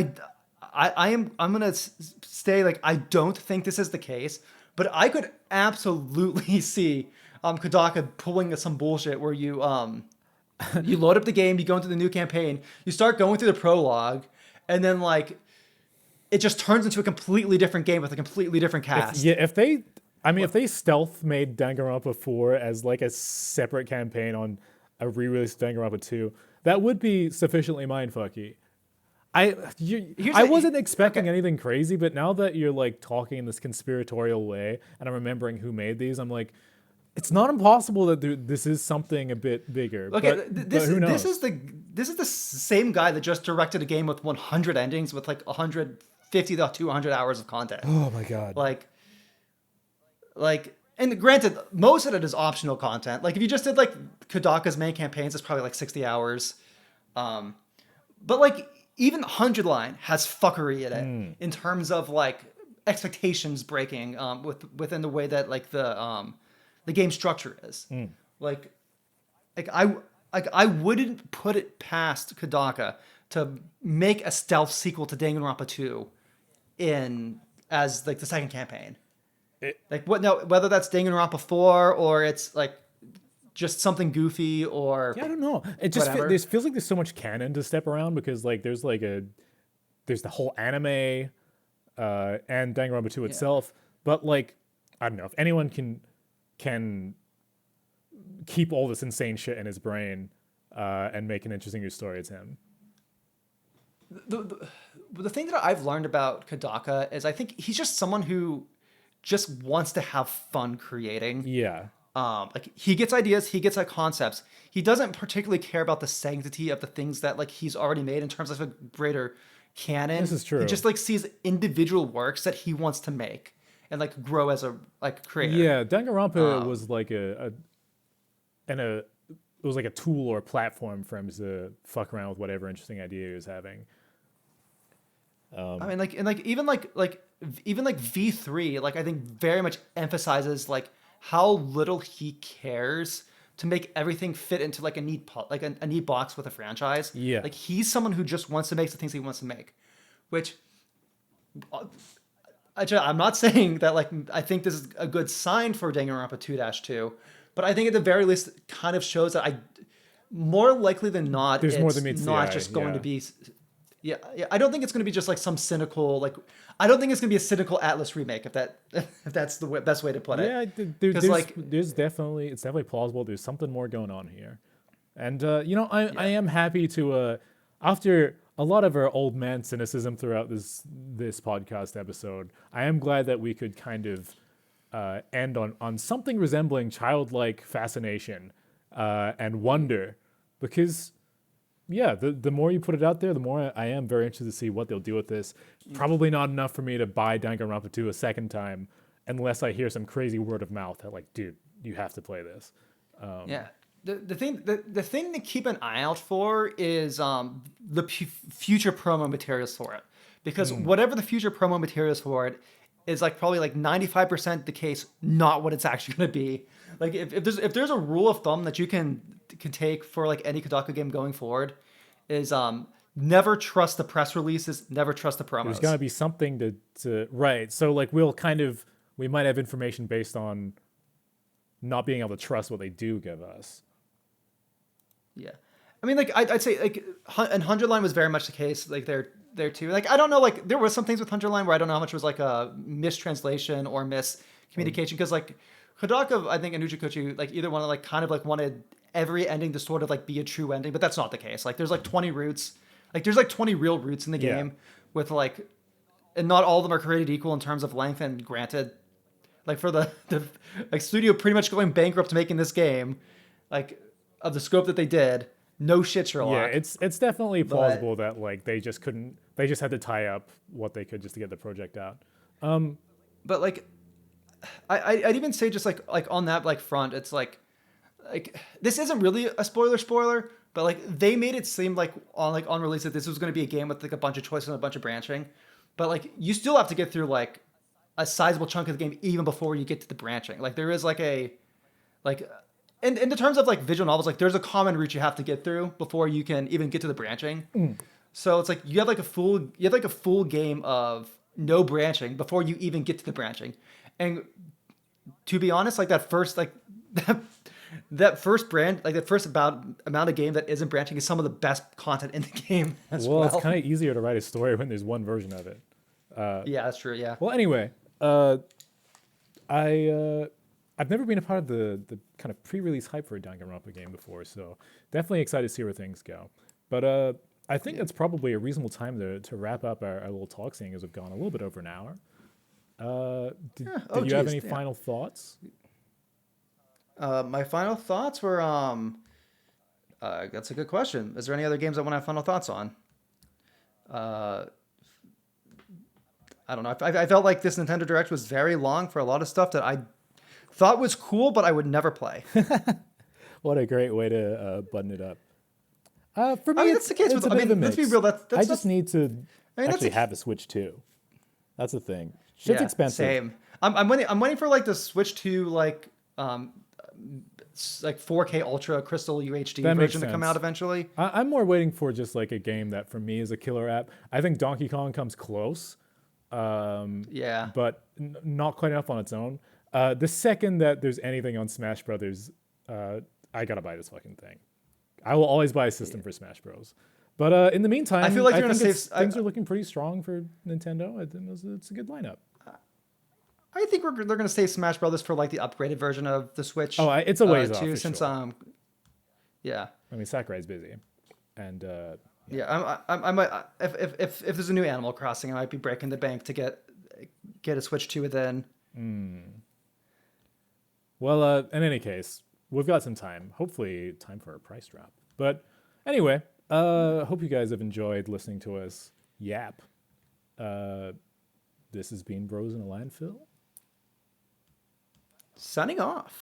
Speaker 1: I'm gonna stay like I don't think this is the case, but I could absolutely see Kodaka pulling some bullshit where you load up the game, you go into the new campaign, you start going through the prologue, and then like it just turns into a completely different game with a completely different cast.
Speaker 2: If they, I mean, if they stealth made Danganronpa 4 as like a separate campaign on a re-released Danganronpa 2, that would be sufficiently mindfucky. I wasn't expecting anything crazy, but now that you're like talking in this conspiratorial way, and I'm remembering who made these, I'm like, it's not impossible that this is something a bit bigger.
Speaker 1: Okay,
Speaker 2: But who knows?
Speaker 1: this is the same guy that just directed a game with 100 endings with like 150 to 200 hours of content.
Speaker 2: Oh my god.
Speaker 1: Like and granted, most of it is optional content. Like if you just did like Kodaka's main campaigns, it's probably like 60 hours. But like even 100 line has fuckery in it in terms of like expectations breaking within the way that like the game structure is. Like like I wouldn't put it past Kodaka to make a stealth sequel to Danganronpa 2 in as like the second campaign. Like what? No, whether that's Danganronpa 4 or it's like just something goofy or
Speaker 2: Yeah, I don't know. It just
Speaker 1: whatever.
Speaker 2: this feels like there's so much canon to step around because like there's the whole anime and Danganronpa 2 itself, but like I don't know if anyone can keep all this insane shit in his brain and make an interesting new story. It's him.
Speaker 1: The thing that I've learned about Kodaka is I think he's just someone who just wants to have fun creating.
Speaker 2: Yeah.
Speaker 1: Like he gets ideas, he gets like concepts. He doesn't particularly care about the sanctity of the things that like he's already made in terms of a greater canon.
Speaker 2: This is true.
Speaker 1: He just like sees individual works that he wants to make and like grow as a like creator.
Speaker 2: Yeah, Danganronpa was like it was like a tool or a platform for him to fuck around with whatever interesting idea he was having.
Speaker 1: I mean, like, and like even like V3, like I think very much emphasizes like how little he cares to make everything fit into like a a neat box with a franchise.
Speaker 2: Yeah.
Speaker 1: Like he's someone who just wants to make the things he wants to make, which I'm not saying that like I think this is a good sign for Danganronpa 2-2, but I think at the very least it kind of shows that more likely than not,
Speaker 2: There's
Speaker 1: it's
Speaker 2: more than meets the
Speaker 1: not
Speaker 2: eye,
Speaker 1: just going
Speaker 2: yeah.
Speaker 1: to be. Yeah, I don't think it's going to be just like some cynical like. I don't think it's going to be a cynical Atlas remake if that's the best way to put it.
Speaker 2: Yeah, there's definitely it's definitely plausible. There's something more going on here, and I am happy to after a lot of our old man cynicism throughout this podcast episode. I am glad that we could kind of end on something resembling childlike fascination and wonder, because. Yeah, the more you put it out there, the more I am very interested to see what they'll do with this. Probably not enough for me to buy Danganronpa 2 a second time, unless I hear some crazy word of mouth that like, dude, you have to play this.
Speaker 1: Yeah. The thing to keep an eye out for is the future promo materials for it, because whatever the future promo materials for it is like probably like 95% the case, not what it's actually going to be. Like if there's a rule of thumb that you can take for like any Kodaku game going forward, is never trust the press releases, never trust the promos.
Speaker 2: There's gonna be something to right. So like we might have information based on not being able to trust what they do give us.
Speaker 1: Yeah, I mean like I'd say like and 100 line was very much the case. Like there too. Like I don't know. Like there was some things with 100 line where I don't know how much was like a mistranslation or miscommunication, because like Kodaka, I think, and Uchikochi, like either one of like kind of like wanted every ending to sort of like be a true ending, but that's not the case. Like there's like 20 routes. Like there's like 20 real routes in the
Speaker 2: Yeah.
Speaker 1: game with like, and not all of them are created equal in terms of length. And granted, like for the like studio pretty much going bankrupt making this game, like of the scope that they did, no shit
Speaker 2: Yeah,
Speaker 1: Sherlock.
Speaker 2: it's definitely
Speaker 1: But
Speaker 2: plausible that like they just couldn't they just had to tie up what they could just to get the project out.
Speaker 1: but like I'd even say just like on that like front, it's like this isn't really a spoiler, but like they made it seem like on release that this was going to be a game with like a bunch of choices and a bunch of branching, but like you still have to get through like a sizable chunk of the game even before you get to the branching. Like there is like a like in the terms of like visual novels, like there's a common route you have to get through before you can even get to the branching. So it's like you have like a full game of no branching before you even get to the branching. And to be honest, like that first like that first brand like that first about amount of game that isn't branching is some of the best content in the game as
Speaker 2: Well,
Speaker 1: well.
Speaker 2: it's kind of easier to write a story when there's one version of it.
Speaker 1: Yeah, that's true. Yeah.
Speaker 2: Well, anyway, I've never been a part of the kind of pre-release hype for a Danganronpa game before, so definitely excited to see where things go. But I think that's probably a reasonable time to wrap up our little talk, seeing as we've gone a little bit over an hour. Did you have any final thoughts?
Speaker 1: My final thoughts were that's a good question. Is there any other games I want to have final thoughts on? I don't know. I felt like this Nintendo Direct was very long for a lot of stuff that I thought was cool, but I would never play.
Speaker 2: What a great way to button it up. For me,
Speaker 1: I mean,
Speaker 2: it's,
Speaker 1: that's the case
Speaker 2: it's
Speaker 1: with.
Speaker 2: a
Speaker 1: I
Speaker 2: bit of a
Speaker 1: mean, let's
Speaker 2: mix.
Speaker 1: be real. That's
Speaker 2: I just need to
Speaker 1: that's
Speaker 2: actually
Speaker 1: a-
Speaker 2: have a Switch 2. That's the thing. Shit's expensive.
Speaker 1: Same. I'm waiting for like the Switch 2 like 4K Ultra Crystal UHD
Speaker 2: That makes
Speaker 1: version to come
Speaker 2: sense.
Speaker 1: out eventually.
Speaker 2: I'm more waiting for just like a game that for me is a killer app. I think Donkey Kong comes close,
Speaker 1: Yeah.
Speaker 2: but not quite enough on its own. The second that there's anything on Smash Brothers, I gotta buy this fucking thing. I will always buy a system for Smash Bros. But in the meantime,
Speaker 1: I feel like they're gonna
Speaker 2: think
Speaker 1: save-
Speaker 2: things are looking pretty strong for Nintendo. I think it's a good lineup.
Speaker 1: I think they're going to save Smash Brothers for like the upgraded version of the Switch.
Speaker 2: Oh, it's a ways off
Speaker 1: too,
Speaker 2: for
Speaker 1: since
Speaker 2: sure.
Speaker 1: yeah.
Speaker 2: I mean, Sakurai's busy, and
Speaker 1: Yeah, if there's a new Animal Crossing, I might be breaking the bank to get a Switch 2 within.
Speaker 2: well, in any case, we've got some time. Hopefully, time for a price drop. But anyway, hope you guys have enjoyed listening to us yap. This has been Bros in a Landfill.
Speaker 1: Signing off.